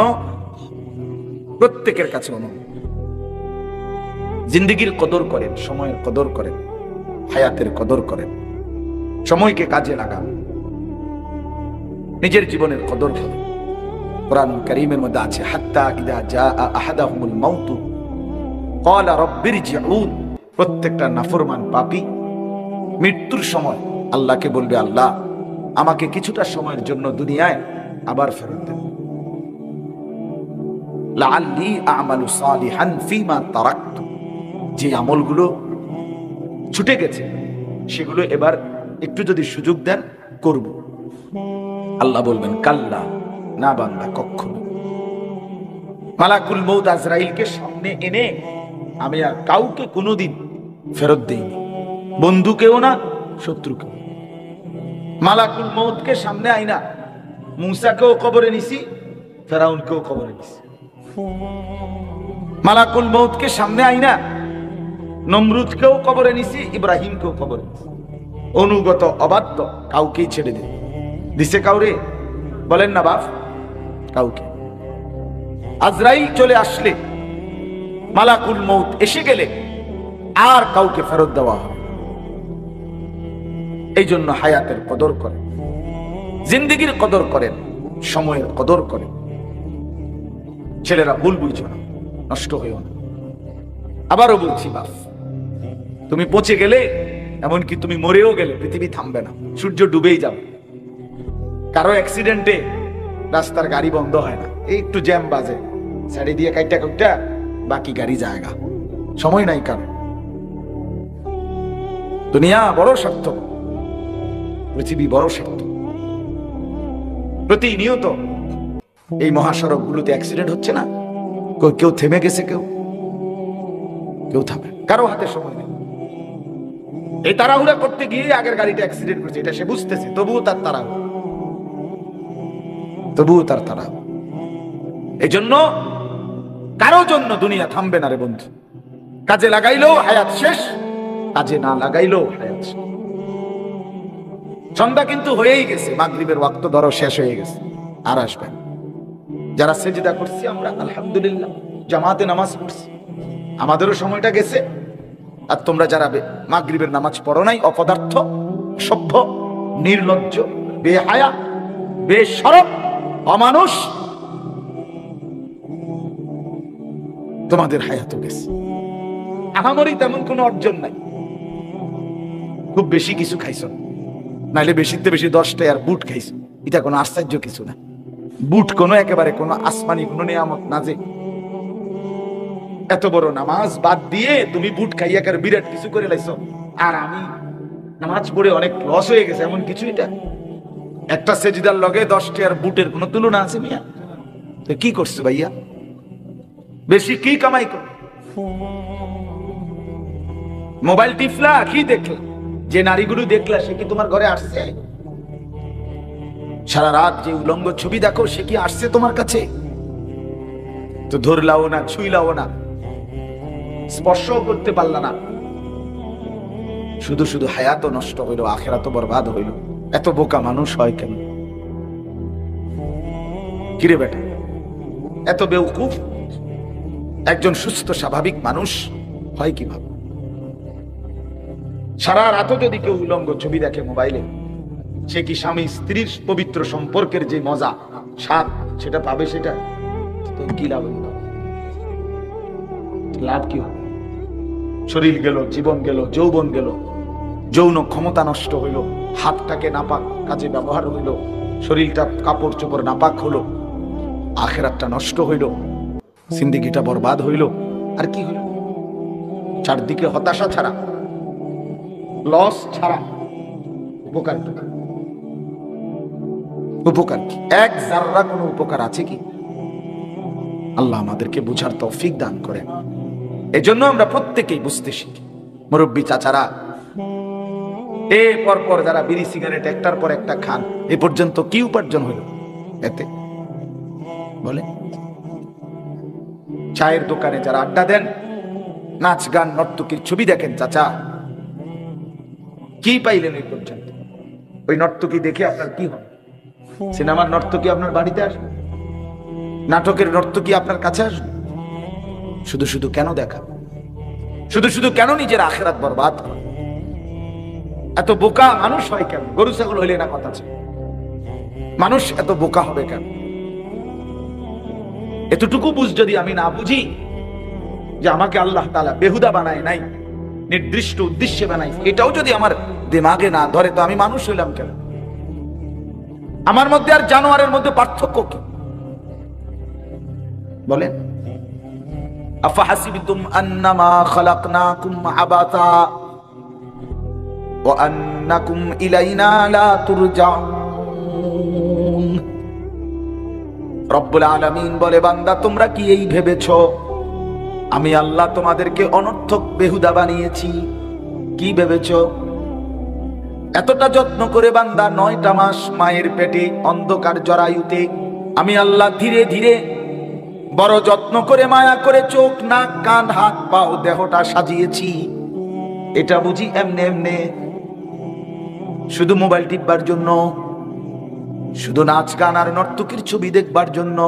প্রত্যেকের কাছে অনুরোধ, জিন্দেগির কদর করেন, সময়ের কদর করেন, হায়াতের কদর করেন, সময়কে কাজে লাগান, নিজের জীবনের কদর করেন। কোরআন কারীমের মধ্যে আছে, হাত্তা ইযা জাআ আহাদাহুমুল মাউতু ক্বালা রাব্বিরজিউন। প্রত্যেকটা নাফরমান পাপী মৃত্যুর সময় আল্লাহকে বলবে, আল্লাহ আমাকে কিছুটা সময়ের জন্য দুনিয়ায় আবার ফেরত দেন, লাআল্লি আ'মালু সালিহান ফীমা তারাকতু। যে আমলগুলো ছুটে গেছে সেগুলো এবার একটু যদি সুযোগ দেন করব। আল্লাহ বলবেন, কাল্লা, না বান্দা, কখনো। মালাকুল মউত আজরাইলকে সামনে এনে আমি আর কাউকে কোনোদিন ফেরত দেইনি, বন্ধুকেও না, শত্রুকেও। মালাকুল মউতকে সামনে আইনা মুসাকেও কবরে নিছি, ফেরাউনকেও কবরে নিছি। মালাকুল মউতকে সামনে আইনা নমরুদকেও কবরে নিছি, ইব্রাহিমকেও কবরে নিছি। অনুগত অবাধ্য কাউকেই ছেড়ে দিছে কাউরে? বলেন না বাপ, কাউকে। আজরাইল চলে আসলে, মালাকুল মউত এসে গেলে আর কাউকে ফেরত দেওয়া হবে। এই জন্য হায়াতের কদর করেন, জিন্দেগির কদর করেন, সময়ের কদর করেন। ছেলেরা, ভুল বুঝছো না, নষ্ট হইও না। আবারও বলছি বাপ, তুমি পচে গেলে, এমনকি তুমি মরেও গেলে, পৃথিবী থামবে না, সূর্য ডুবেই যাবে। কারো অ্যাক্সিডেন্টে রাস্তার গাড়ি বন্ধ হয় না, এই একটু জ্যাম বাজে, সাইডে দিয়ে কাইটা কাইটা বাকি গাড়ি জায়গা, সময় নাই কারো। দুনিয়া বড় সার্থক, পৃথিবী বড় সার্থক। প্রতিনিয়ত এই মহাসড়ক গুলোতে অ্যাক্সিডেন্ট হচ্ছে না, কেউ থেমে গেছে, কেউ কেউ থামে, কারো হাতে সময় নেই। এই তাড়াহুড়া করতে গিয়ে আগের গাড়িটা অ্যাক্সিডেন্ট করেছে, এটা সে বুঝতেছে, তবুও তার তাড়াহুড়া, তবুও তার তাড়াহুড়া। এই জন্য কারো জন্য দুনিয়া থামবে না রে বন্ধু। কাজে লাগাইলেও হায়াত শেষ, কাজে না লাগাইলেও হায়াত শেষ। সন্ধ্যা কিন্তু হয়েই গেছে, মাগরিবের ওয়াক্ত ধরো শেষ হয়ে গেছে, আর আসবেন। যারা সেজদা করছি আমরা আলহামদুলিল্লাহ জামাতে নামাজ পড়ছি, আমাদেরও সময়টা গেছে। আর তোমরা যারা মাগরিবের নামাজ পড়ো নাই, অপদার্থ, সভ্য, নির্লজ্জ, বেহায়া, বেশরম, অমানুষ, তোমাদের হায়াতও গেছে। আহামরি তেমন কোনো অর্জন নাই, খুব বেশি কিছু খাইছ, নাইলে বেশিতে বেশি 10টা আর বুট খাইছ, এটা কোনো আশ্চর্য কিছু না। বুট কোনো একেবারে কোনো আসমানি কোনো নিয়ামত না যে এত বড় নামাজ বাদ দিয়ে তুমি বুট খাইয়া কার বিরাট কিছু করে লাইছো। আর আমি নামাজ পড়ে অনেক লস হয়ে গেছে, এমন কিছু এটা? একটা সেজদার লগে 10টা আর বুটের কোনো তুলনা আছে মিয়া? তো কি করছো ভাইয়া? বেশি কি কামাই কর? মোবাইল টিপলা, কি দেখলা? যে নারীগুলো দেখলা সে কি তোমার ঘরে আসছে? সারা রাত যে উলঙ্গ ছবি দেখো সে কি আসছে তোমার কাছে? তো ধরলাও না, ছুইলাও না, স্পর্শও করতে পারলা না, শুধু শুধু হায়াত নষ্ট হইল, আখিরাত বরবাদ হইল। এত বোকা মানুষ হয় কেন? কিরে বেটা, এত বেউকুফ একজন সুস্থ স্বাভাবিক মানুষ হয় কিভাবে? সারা রাতও যদি কেউ উলঙ্গ ছবি দেখে মোবাইলে, সে কি স্বামী স্ত্রীর পবিত্র সম্পর্কের যে মজা স্বাদ সেটা পাবে? সেটা তো কি লাভ হইল? লাভ কি হবে? শরীর গেল, জীবন গেল, যৌবন গেল, যৌন ক্ষমতা নষ্ট হইল, হাতটাকে নাপাক কাজে ব্যবহার হইল, শরীরটা কাপড় চোপড় নাপাক হলো, আখেরাতটা নষ্ট হইল, জিন্দেগিটা বরবাদ হইল। আর কি হইল? চারদিকে হতাশা ছাড়া, লস ছাড়া উপকার কি? উপকার কি? এক জাররা কোনো উপকার আছে কি? আল্লাহ আমাদেরকে বুঝার তৌফিক দান করেন। এজন্য আমরা প্রত্যেকেই বুঝতে শিখি। মুরব্বী চাচারা, এ পরপর যারা বিড়ি সিগারেট একটার পর একটা খান, এ পর্যন্ত কি উপার্জন হইল এতে বলে? চায়ের দোকানে যারা আড্ডা দেন, নাচ গান নর্তকীর ছবি দেখেন, চাচা কি পাইলেন এই পর্যন্ত? ওই নর্তকী দেখে আপনার কি হবে? সিনেমার নর্তকী আপনার বাড়িতে আসবে? নাটকের নর্তকী আপনার কাছে আসবে? শুধু শুধু কেন দেখা? শুধু শুধু কেন নিজের আখিরাত বরবাদ করে? এত বোকা মানুষ হয় কেন? গরু ছাগল হইলে না কথা আছে, মানুষ এত বোকা হবে কেন? এতটুকু বুঝ যদি আমি না বুঝি যে আমাকে আল্লাহ তাআলা বেহুদা বানায় নাই, নির্দিষ্ট উদ্দেশ্যে বানাই, এটাও যদি আমার দিমাগে না ধরে, তো আমি মানুষ হইলাম কেন? আমার মধ্যে আর জানোয়ারের মধ্যে পার্থক্য কি বলেন? আফাহাসিবতুম আন্নামা খালাকনাকুম আবাতা ওয়া আন্নাকুম ইলাইনা লা তুরজাউন। রব্বুল আলামিন বলে, বান্দা তোমরা কি এই ভেবেছো আমি আল্লাহ তোমাদেরকে অনর্থক বেহুদা বানিয়েছি? কি ভেবেছো? এতটা যত্ন করে বান্দা 9টা মাস মায়ের পেটে অন্ধকার জরায়ুতে আমি আল্লাহ ধীরে ধীরে বড় যত্ন করে মায়া করে চোখ নাক কান হাত পাও দেহটা সাজিয়েছি। এটা বুঝি এমনে এমনে শুধু মোবাইল টিপবার জন্য, শুধু নাচ গান আর নর্তকীর ছবি দেখবার জন্য,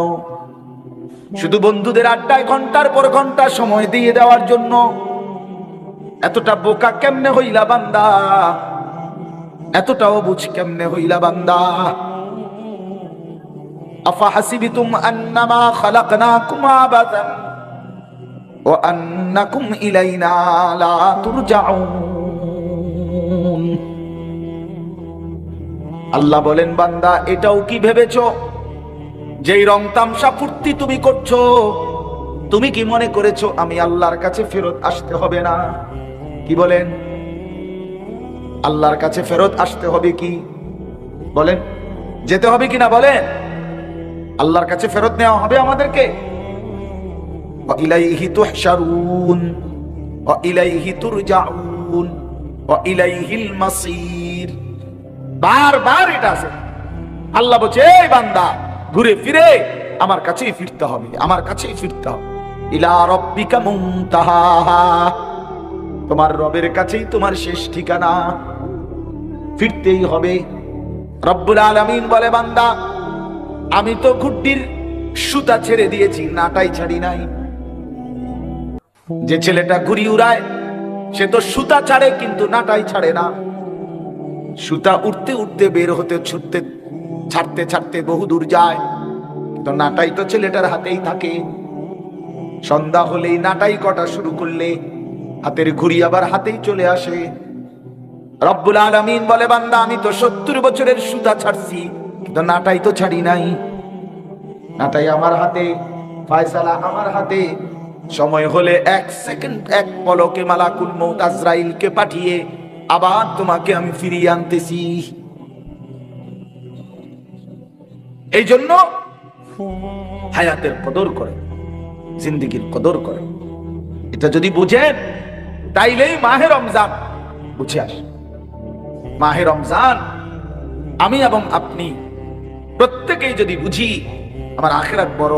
শুধু বন্ধুদের আড্ডায় ঘন্টার পর ঘন্টা সময় দিয়ে দেওয়ার জন্য? এতটা বোকা কেমনে হইলা বান্দা? এতটাও বুঝ কেমনে হইলা বান্দা? আফাহাসিবতুম আন্নামা খালাকনাকুম আবাতান ওয়া আন্নাকুম ইলাইনা লা তুরজাউন। আল্লাহ বলেন, বান্দা এটাও কি ভেবেছো যেই রং তামসা ফুর্তি তুমি করছো, তুমি কি মনে করেছো আমি আল্লাহর কাছে ফেরত আসতে হবে না? কি বলেন? আল্লাহর কাছে ফেরত আসতে হবে কি বলেন? যেতে হবে কিনা বলেন? আল্লাহর কাছে ফেরত নেওয়া হবে আমাদেরকে। ওয়া ইলাইহি তুহশারুন। ওয়া ইলাইহি তুরজাউন ওয়া ইলাইহিল মাসির। বারবার এটা আছে। আল্লাহ বলছে, এই বান্দা ঘুরে ফিরে আমার কাছেই ফিরতে হবে, আমার কাছেই ফিরতে হবে। ইলা রাব্বিকা মুনতাহা, তোমার রবের কাছেই তোমার শেষ ঠিকানা, ফিরতেই হবে। রব্বুল আলামিন বলে, বান্দা আমি তো ঘুড্ডির সুতা ছেড়ে দিয়েছি, নাটাই ছাড়ি নাই। যে ছেলেটা ঘুড়ি উড়ায় সে তো সুতা ছাড়ে কিন্তু নাটাই ছাড়ে না। সুতা উঠতে উঠতে বের হতে ছুটতে ছাড়তে ছাড়তে বহুদূর যায়, তো নাটাই তো ছেলেটার হাতেই থাকে। সন্ধ্যা হলেই নাটাই কটা শুরু করলে হাতের ঘুড়ি আবার হাতেই চলে আসে। রব্বুল আলামিন বলে, বান্দা আমি তো 70 বছরের সুতা ছাড়ছি কিন্তু নাটাই তো ছাড়ি নাই। নাটাই আমার হাতে, ফয়সালা আমার হাতে। সময় হলে 1 সেকেন্ড, 1 পলকে মালাকুল মউত আজরাইলকে পাঠিয়ে আবার তোমাকে আমি ফিরিয়ে আনতেছি। এই জন্য হায়াতের কদর করে, জিন্দেগীর কদর করে। এটা যদি বুঝেন তাইলেই মাহে রমজান বুঝে আসে। মাহে রমজান আমি এবং আপনি প্রত্যেকেই যদি বুঝি, আমার আখিরাত বড়।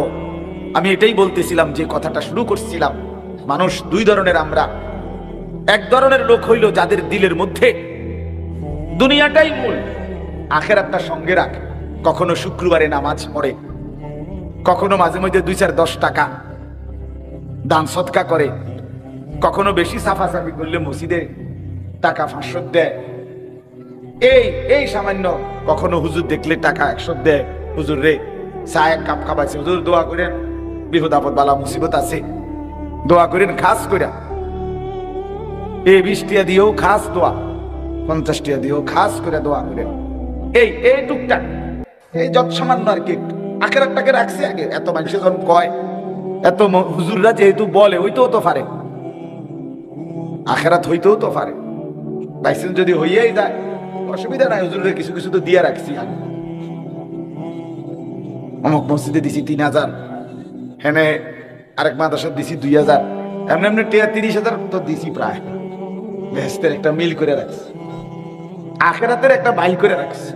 আমি এটাই বলতেছিলাম, যে কথাটা শুরু করছিলাম, মানুষ 2 ধরনের। আমরা এক ধরনের লোক হইল যাদের দিলের মধ্যে দুনিয়াটাই মূল, আখিরাতটা সঙ্গে রাখে। কখনো শুক্রবারে নামাজ পড়ে, কখনো মাঝে মধ্যে 2-4-10 টাকা দান সদকা করে, কখনো বেশি সাফাসাফি করলে মসজিদে টাকা 500 দেয়। এই সামান্য কখনো হুজুর দেখলে টাকা 100 দেয়, হুজুর রে চা 1 কাপ খাবাইছে, হুজুর দোয়া করেন, বিপদ আপদ বালা মুসিবত আছে, দোয়া করেন। খাস করে 20 টাকা দিয়েও খাস দোয়া, 50 টাকা দিয়েও খাস করে দোয়া করেন। এই টুকটাক, এই যত সামান্য আর কি। আখেরাতটাকে রাখছে আগে। এত মানুষ যখন কয়, এত হুজুররা যেহেতু বলে, ওইটাও তো পারে, আখেরাত হইতেও তো পারে। লাইসেন্স যদি হইয়াই যায় অসুবিধা নাই, হুজুরের কিছু কিছু তো দিয়ে রাখছি। অমুক মসজিদে দিছি 3000, হেনে আরেক মাদ্রাসায় দিছি 2000, এমনি এমনি 30,000 তো দিছি প্রায়। বেহেশতের একটা মিল করে রাখছি, আখেরাতের একটা বাইল করে রাখছি,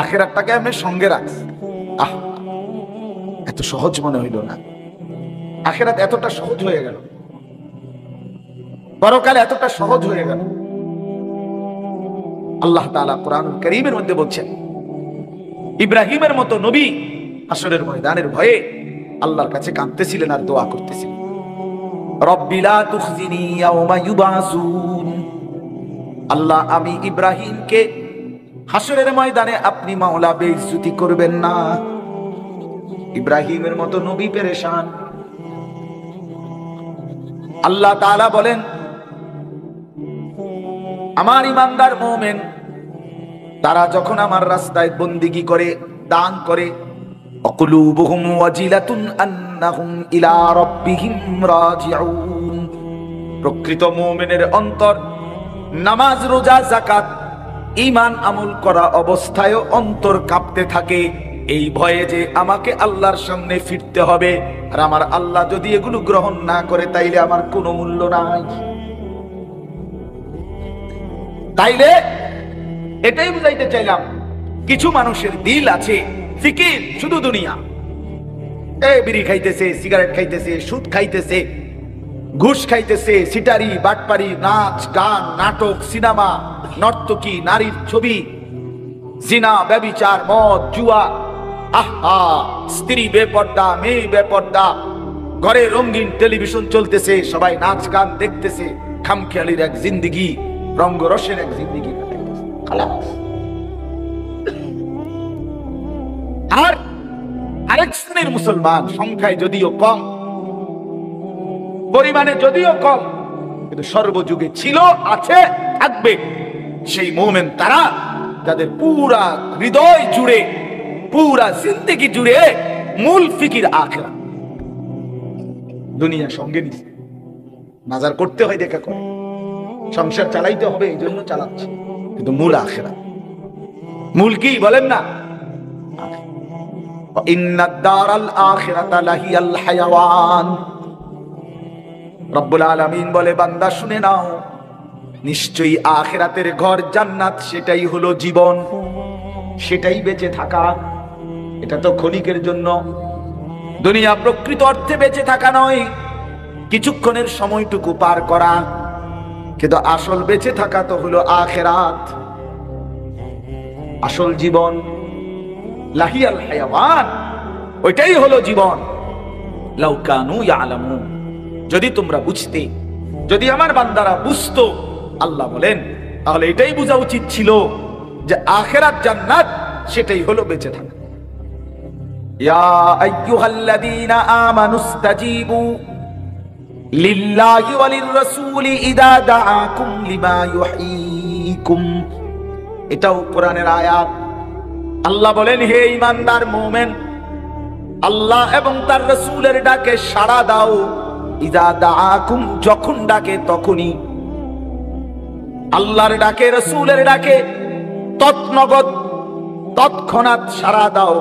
আখেরাতটাকে এমনি সঙ্গে রাখছি। এত সহজ মনে হইল না। আখেরাত এতটা সহজ হয়ে গেল, পরকালে এতটা সহজ হয়ে গেল। আল্লাহ তাআলা কোরআনুল কারীমের মধ্যে বলছেন, ইব্রাহিমের মতো নবী হাসরের ময়দানের ভয়ে আল্লাহর কাছে কাঁদতেছিলেন আর দোয়া করতেছিলেন, রব্বি লা তুখজিনি ইয়াওমা ইউবাসুন। আল্লাহ, আমি ইব্রাহিমকে হাসরের ময়দানে আপনি মাওলা বেইজ্জতি করবেন না। ইব্রাহিমের মতো নবী পেরেশান। আল্লাহ তাআলা বলেন, আমার ইমানদার মুমিন তারা যখন আমার রাস্তায় বন্দেগী করে, দান করে, অকুলুবুহুম ওয়াজিলাতুন আন্নাহুম ইলা রাব্বিহিম রাজিউন, প্রকৃত মুমিনের অন্তর নামাজ, রোজা, যাকাত, ঈমান আমল করা অবস্থায় অন্তর কাঁপতে থাকে এই ভয়ে যে আমাকে আল্লাহর সামনে ফিরতে হবে, আর আমার আল্লাহ যদি এগুলো গ্রহণ না করে তাইলে আমার কোনো মূল্য নাই। তাইলে এটাই বুঝাইতে চাইলাম, কিছু মানুষের দিল আছে ফিকির শুধু দুনিয়া। বিড়ি খাইতেছে, সিগারেট খাইতেছে, সুদ খাইতেছে, ঘুষ খাইতেছে, সিটারি, বাটপারি, নাচ, গান, নাটক, সিনেমা, নর্তকী, নারীর ছবি, জিনা, ব্যভিচার, মদ, জুয়া, স্ত্রী বেপর্দা, মেয়ে বেপর্দা, ঘরে রঙিন টেলিভিশন চলতেছে, সবাই নাচ গান দেখতেছে, খামখেয়ালির এক জিন্দেগি, রঙ্গরসের এক জিন্দেগি। আর আরেক শ্রেণীর মুসলমান, সংখ্যায় যদিও কম, পরিমাণে যদিও কম, কিন্তু সর্বযুগে ছিল, আছে, থাকবে সেই মুমিন তারা যাদের পুরা হৃদয় জুড়ে, পুরা জিন্দেগি জুড়ে মূল ফিকির আখিরাত। দুনিয়া সঙ্গে নিছে, বাজার করতে হয় দেখা করে, সংসার চালাইতে হবে এই জন্য চালাচ্ছে, কিন্তু মূল আখিরাত। মূল কি বলেন না? ইন্নাদ দারাল আখিরাতা লাহিয়াল হায়াওয়ান, রব্বুল আলামিন বলে, বান্দা শুনে নাও, নিশ্চয়ই আখিরাতের ঘর জান্নাত, সেটাই হলো জীবন, সেটাই বেঁচে থাকা। এটা তো ক্ষণিকের জন্য, দুনিয়া প্রকৃত অর্থে বেঁচে থাকা নয়, কিছুক্ষণের সময়টুকু পার করা, কিন্তু আসল বেঁচে থাকা তো হলো আখিরাত, আসল জীবন। লাহিয়াল হায়াওয়ান, ওইটাই হলো জীবন। লাউ কানু ইয়ালামুন, যদি তোমরা বুঝতে, যদি আমার বান্দারা বুঝতো, আল্লাহ বলেন, তাহলে এটাই বোঝা উচিত ছিল যে আখিরাত জান্নাত, সেটাই হলো বেঁচে থাকা। ইয়া আইয়ুহাল্লাযীনা আমানুস্তাজীবু লিল্লাহি ওয়ালির রাসূলি ইযা দাআকুম লিমা ইউহয়িকুম। এটাও কোরআনের আয়াত। আল্লাহ বলেন, হে ঈমানদার মুমিন, আল্লাহ এবং তার রাসূলের ডাকে সাড়া দাও। ইযা দাআকুম, যখন ডাকে তখনই। আল্লাহর ডাকে, রাসূলের ডাকে তৎনগত, তৎক্ষণাৎ সাড়া দাও,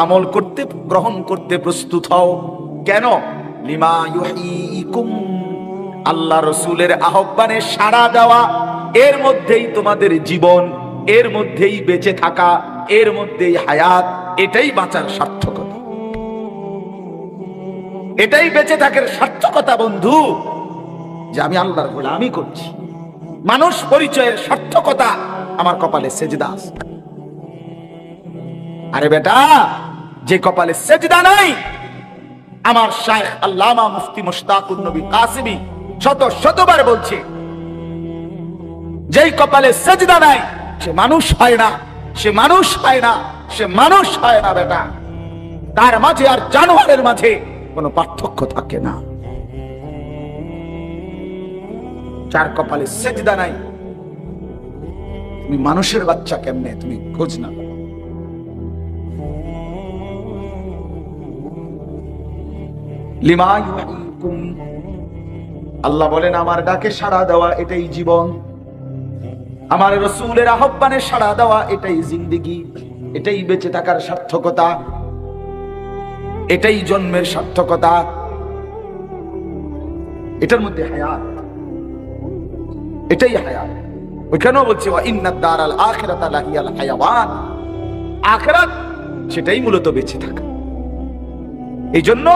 আমল করতে, গ্রহণ করতে প্রস্তুত হও। কেন? লিমা ইউহয়িকুম, আল্লাহ রাসূলের আহ্বানে সাড়া দেওয়া, এর মধ্যেই তোমাদের জীবন, এর মধ্যেই বেঁচে থাকা, এর মধ্যেই হায়াত। এটাই বাঁচার সার্থকতা, এটাই বেঁচে থাকার সার্থকতা বন্ধু, যে আমি আল্লাহর গোলামি করছি। মানুষ পরিচয়ের সার্থকতা আমার কপালে সেজদা আছে। আরে বেটা, যে কপালে সেজদা নাই, আমার শাইখ আল্লামা মুফতি মুশতাকুন নবী কাসিমি শতবার বলছে, যেই কপালে সেজদা নাই, সে মানুষ হয় না, সে মানুষ হয় না, সে মানুষ হয় না বেটা। তার মাঝে আর জানোয়ারের মাঝে কোনো পার্থক্য থাকে না। যার কপালে সেজদা নাই, তুমি মানুষের বাচ্চা কেমনে, তুমি খোঁজ না। লিমা ইউহয়িকুম, আল্লাহ বলেন, আমার ডাকে সাড়া দেওয়া এটাই জীবন, আমার রাসূলের আহ্বানে সাড়া দেওয়া এটাই জিন্দেগি, এটাই বেঁচে থাকার সার্থকতা, এটাই জন্মের সার্থকতা, এটার মধ্যে হায়াত, এটাই হায়াত। ওইখানেও বলছে, ওয়া ইন্নাদ দারাল আখিরাতা লাহিয়াল হায়াওয়ান, আখিরাত সেটাই মূলত বেঁচে থাকা। এই জন্য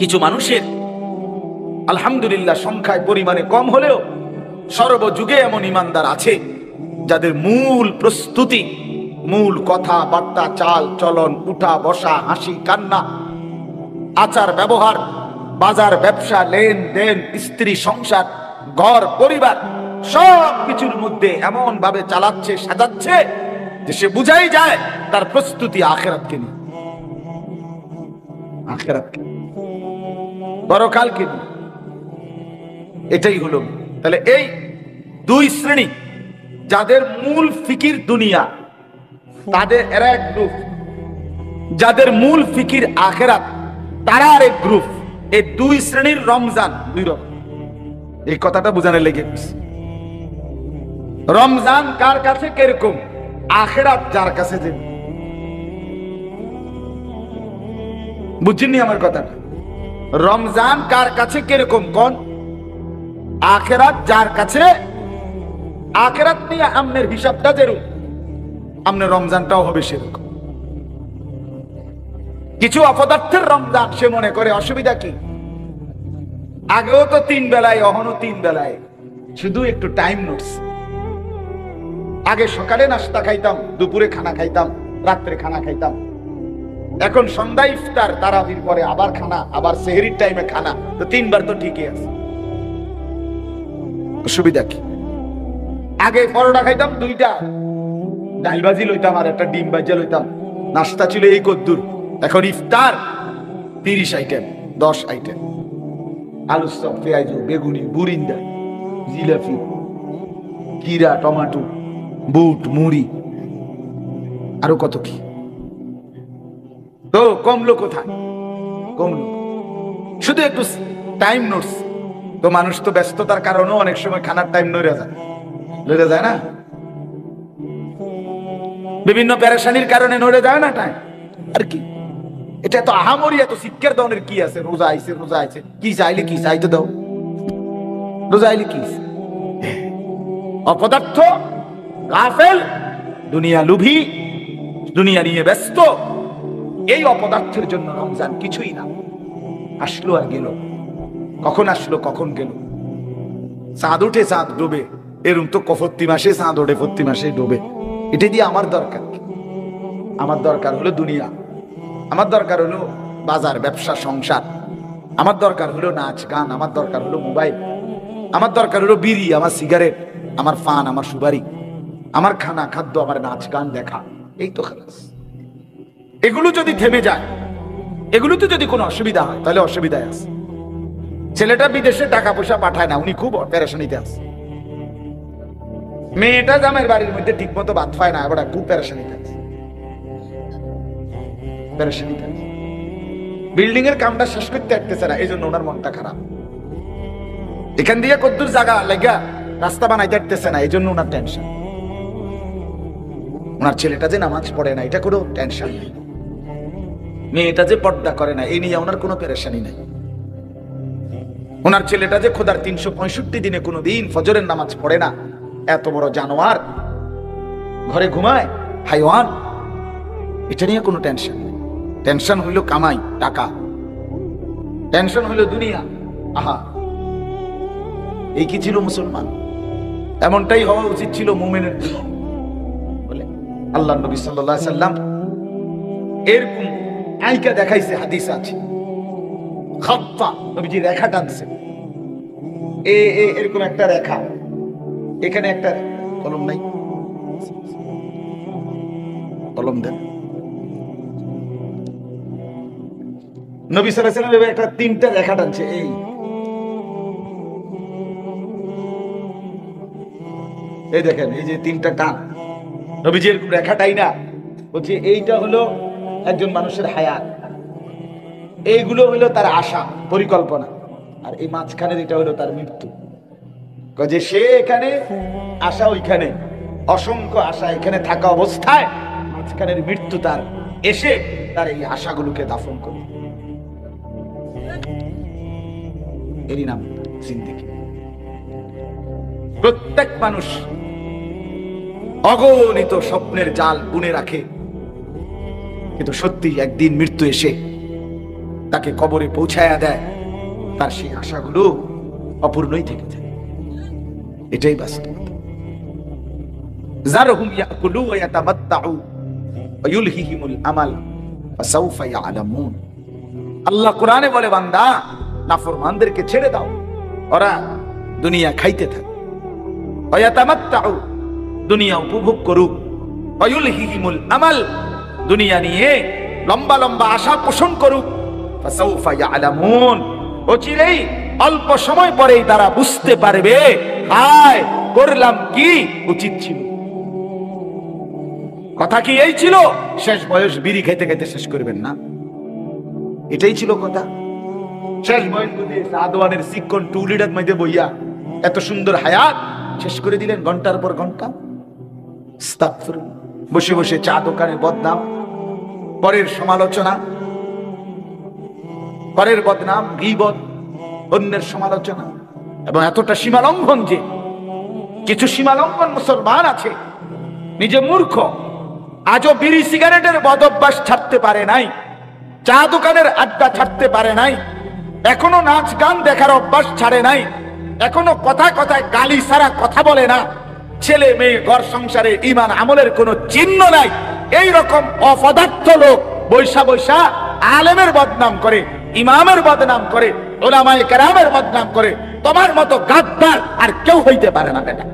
কিছু মানুষের আলহামদুলিল্লাহ সংখ্যায় পরিমাণে কম হলেও সর্বযুগে এমন ইমানদার আছে যাদের মূল প্রস্তুতি, মূল কথা বার্তা, চাল চলন, উঠা বসা, হাসি কান্না, আচার ব্যবহার, বাজার ব্যবসা, লেনদেন, স্ত্রী সংসার, ঘর পরিবার, সব কিছুর মধ্যে এমন ভাবে চালাচ্ছে, সাজাচ্ছে যে সে বুঝাই যায় তার প্রস্তুতি আখিরাতকে নিয়ে, আখিরাতকে, পরকালকে নিয়ে। এটাই হলো। তাহলে এই দুই শ্রেণী, যাদের মূল ফিকির দুনিয়া, তাদের এরা এক গ্রুপ, যাদের মূল ফিকির আখিরাত তারা আরেক গ্রুপ। এই দুই শ্রেণীর রমজান দুই রকম। এই কথাটা বোঝানো লেগে গেছে। রমজান কার কাছে কিরকম, আখিরাত যার কাছে যে। বুঝছেননি আমার কথাটা? রমজান কার কাছে কিরকম কোন, আখিরাত যার কাছে। আখিরাত নিয়ে আমনের হিসাবটা যেরকম, আমনের রমজানটাও হবে সেরকম। কিছু অপদার্থের রমজান, সে মনে করে অসুবিধা কি, আগেও তো 3 বেলায়, অহনো 3 বেলায়, শুধু একটু টাইম নোটস। আগে সকালে নাস্তা খাইতাম, দুপুরে খানা খাইতাম, রাত্রে খানা খাইতাম, এখন সন্ধ্যা ইফতার, তারাবির পরে আবার খানা, আবার সেহরির টাইমে খানা, তো 3 বার তো ঠিকই আছে, অসুবিধা কি? আগে পরোটা খাইতাম 2টা, ডাল ভাজি লইতাম আর একটা ডিম ভাজি লইতাম, নাস্তা ছিল এই কদ্দুর। এখন ইফতার 30 আইটেম, 10 আইটেম, আলু চপ, পেঁয়াজু, বেগুনি, বুরিন্দা, জিলাপি, কিরা, টমাটো, বুট, মুড়ি, আরো কত কি। তো কমলো কোথায়? কমলো শুধু একটু টাইম নোটস। তো মানুষ তো ব্যস্ততার কারণেও অনেক সময় খানার টাইম নড়ে যায় না, বিভিন্ন পেরেশানির কারণে নড়ে যায় না টাইম, আর কি। এটা তো আহামরি এত শিক্ষার দনের কি আছে? রোজা আইছে, রোজা আইছে, কি চাইলে কি চাইতে দাও, রোজা আইলে কি? অপদার্থ, গাফেল, দুনিয়া লুভী, দুনিয়া নিয়ে ব্যস্ত। এই অপদার্থের জন্য রমজান কিছুই না। আসলো আর গেল, কখন আসলো কখন গেল। চাঁদ উঠে চাঁদ ডোবে, এরম তো প্রতি মাসে চাঁদ ওঠে, প্রতি মাসে ডোবে। এটা দিয়ে আমার দরকার কি? আমার দরকার হলো দুনিয়া, আমার দরকার হলো বাজার, ব্যবসা, সংসার, আমার দরকার হলো নাচ গান, আমার দরকার হলো মোবাইল, আমার দরকার হলো বিড়ি, আমার সিগারেট, আমার পান, আমার সুপারি, আমার খানা খাদ্য, আমার নাচ গান দেখা। এই তো খালাস। এগুলো যদি থেমে যায়, এগুলোতে যদি কোনো অসুবিধা হয়, তাহলে অসুবিধায় আছে। ছেলেটা বিদেশে টাকা পয়সা পাঠায় না, উনি খুব পেরেশানিতে আছে। মেয়েটা জামের বাড়ির মধ্যে ঠিক মতো ভাত পায় না, এবার খুব পেরেশানিতে আছে, পেরেশানিতে আছে। বিল্ডিং এর কামটা শেষ করতে পারতেছে না, এই জন্য ওনার মনটা খারাপ। এখান দিয়ে কদ্দুর জায়গা লাগা রাস্তা বানাইতে পারতেছে না, এই জন্য ওনার টেনশন। ওনার ছেলেটা যে নামাজ পড়ে না, এটা কোনো টেনশন নেই। মেয়েটা যে পর্দা করে না, এই নিয়ে ওনার কোনো পেরেশানি নাই। ওনার ছেলেটা যে খোদার 365 দিনে কোনো দিন ফজরের নামাজ পড়ে না, এত বড় জানোয়ার, ঘরে ঘুমায়, হাইওয়ান, এটা নিয়ে কোনো টেনশন নেই। টেনশন হইল কামাই, টাকা, টেনশন হইল দুনিয়া। আহা, এই কি ছিল মুসলমান? এমনটাই হওয়া উচিত ছিল মুমিনের জন্য। বলে আল্লাহ নবী সাল্লাল্লাহু আলাইহি সাল্লাম এরকম আইকা দেখাইছে, হাদিস আছে। খাত্তা, নবীজি রেখা টানছে, এরকম একটা রেখা, এখানে একটা কলম নাই, কলম দেন। নবী সাল্লাল্লাহু আলাইহি সাল্লাম একটা 3টা রেখা টানছে। এই দেখেন, এই যে 3টা টান, নবীজি এরকম রেখাটাই না, বলছে এইটা হলো একজন মানুষের হায়াত, এইগুলো হলো তার আশা পরিকল্পনা, আর এই মাঝখানের এটা হলো তার মৃত্যু। যে সে এখানে আশা, ওইখানে অসংখ্য আশা, এখানে থাকা অবস্থায় মাঝখানের মৃত্যু তার এসে তার এই আশাগুলোকে দাফন করে। এরই নাম জিন্দেগি। প্রত্যেক মানুষ অগণিত স্বপ্নের জাল বুনে রাখে, কিন্তু সত্যি একদিন মৃত্যু এসে তাকে কবরে পৌঁছায়া দেয়, তার সেই আশাগুলো অপূর্ণই থেকে যায়। এটাই বাস্তবতা। যারহুম ইয়াকুলু ওয়া ইয়াতামাত্তাউ ওয়া ইউলহিহিমুল আমাল ফাসাউফা ইয়ালামুন। আল্লাহ কোরআনে বলে, বান্দা নাফরমানদেরকে ছেড়ে দাও, ওরা দুনিয়া খাইতে থাকে, ওয়া ইয়াতামাত্তাউ, দুনিয়া উপভোগ করুক, ওয়া ইউলহিহিমুল আমাল, দুনিয়া নিয়ে লম্বা লম্বা আশা পোষণ করুক, ফাসাউফা ইয়ালামুন, অচিরেই অল্প সময় পরেই তারা বুঝতে পারবে, হায় করলাম কি উচিত ছিল। কথা কি এই ছিল? শেষ বয়স বিড়ি খাইতে খাইতে শেষ করবেন না, এটাই ছিল কথা। শেষ বয়স সাদওয়ানের সিকন টুলিডার মধ্যে বইয়া এত সুন্দর হায়াত শেষ করে দিলেন ঘন্টার পর ঘন্টা। বসে বসে চা দোকানে বদনাম, পরের সমালোচনা, পরের বদনাম, গীবত, অন্যের সমালোচনা, এবং এতটা সীমালঙ্ঘন যে কিছু সীমালঙ্ঘন মুসলমান আছে, নিজে মূর্খ, আজও বিড়ি সিগারেটের বদ অভ্যাস ছাড়তে পারে নাই, চা দোকানের আড্ডা ছাড়তে পারে নাই, এখনো নাচ গান দেখার অভ্যাস ছাড়ে নাই, এখনো কথায় কথায় গালি ছাড়া কথা বলে না, ছেলে মেয়ে ঘর সংসারে ঈমান আমলের কোনো চিহ্ন নাই। এই রকম অপদার্থ লোক বৈশা বৈশা আলেমের বদনাম করে, ইমামের বদনাম করে, উলামায়ে কেরামের বদনাম করে। তোমার মতো গাদ্দার আর কেউ হইতে পারে না বেটা।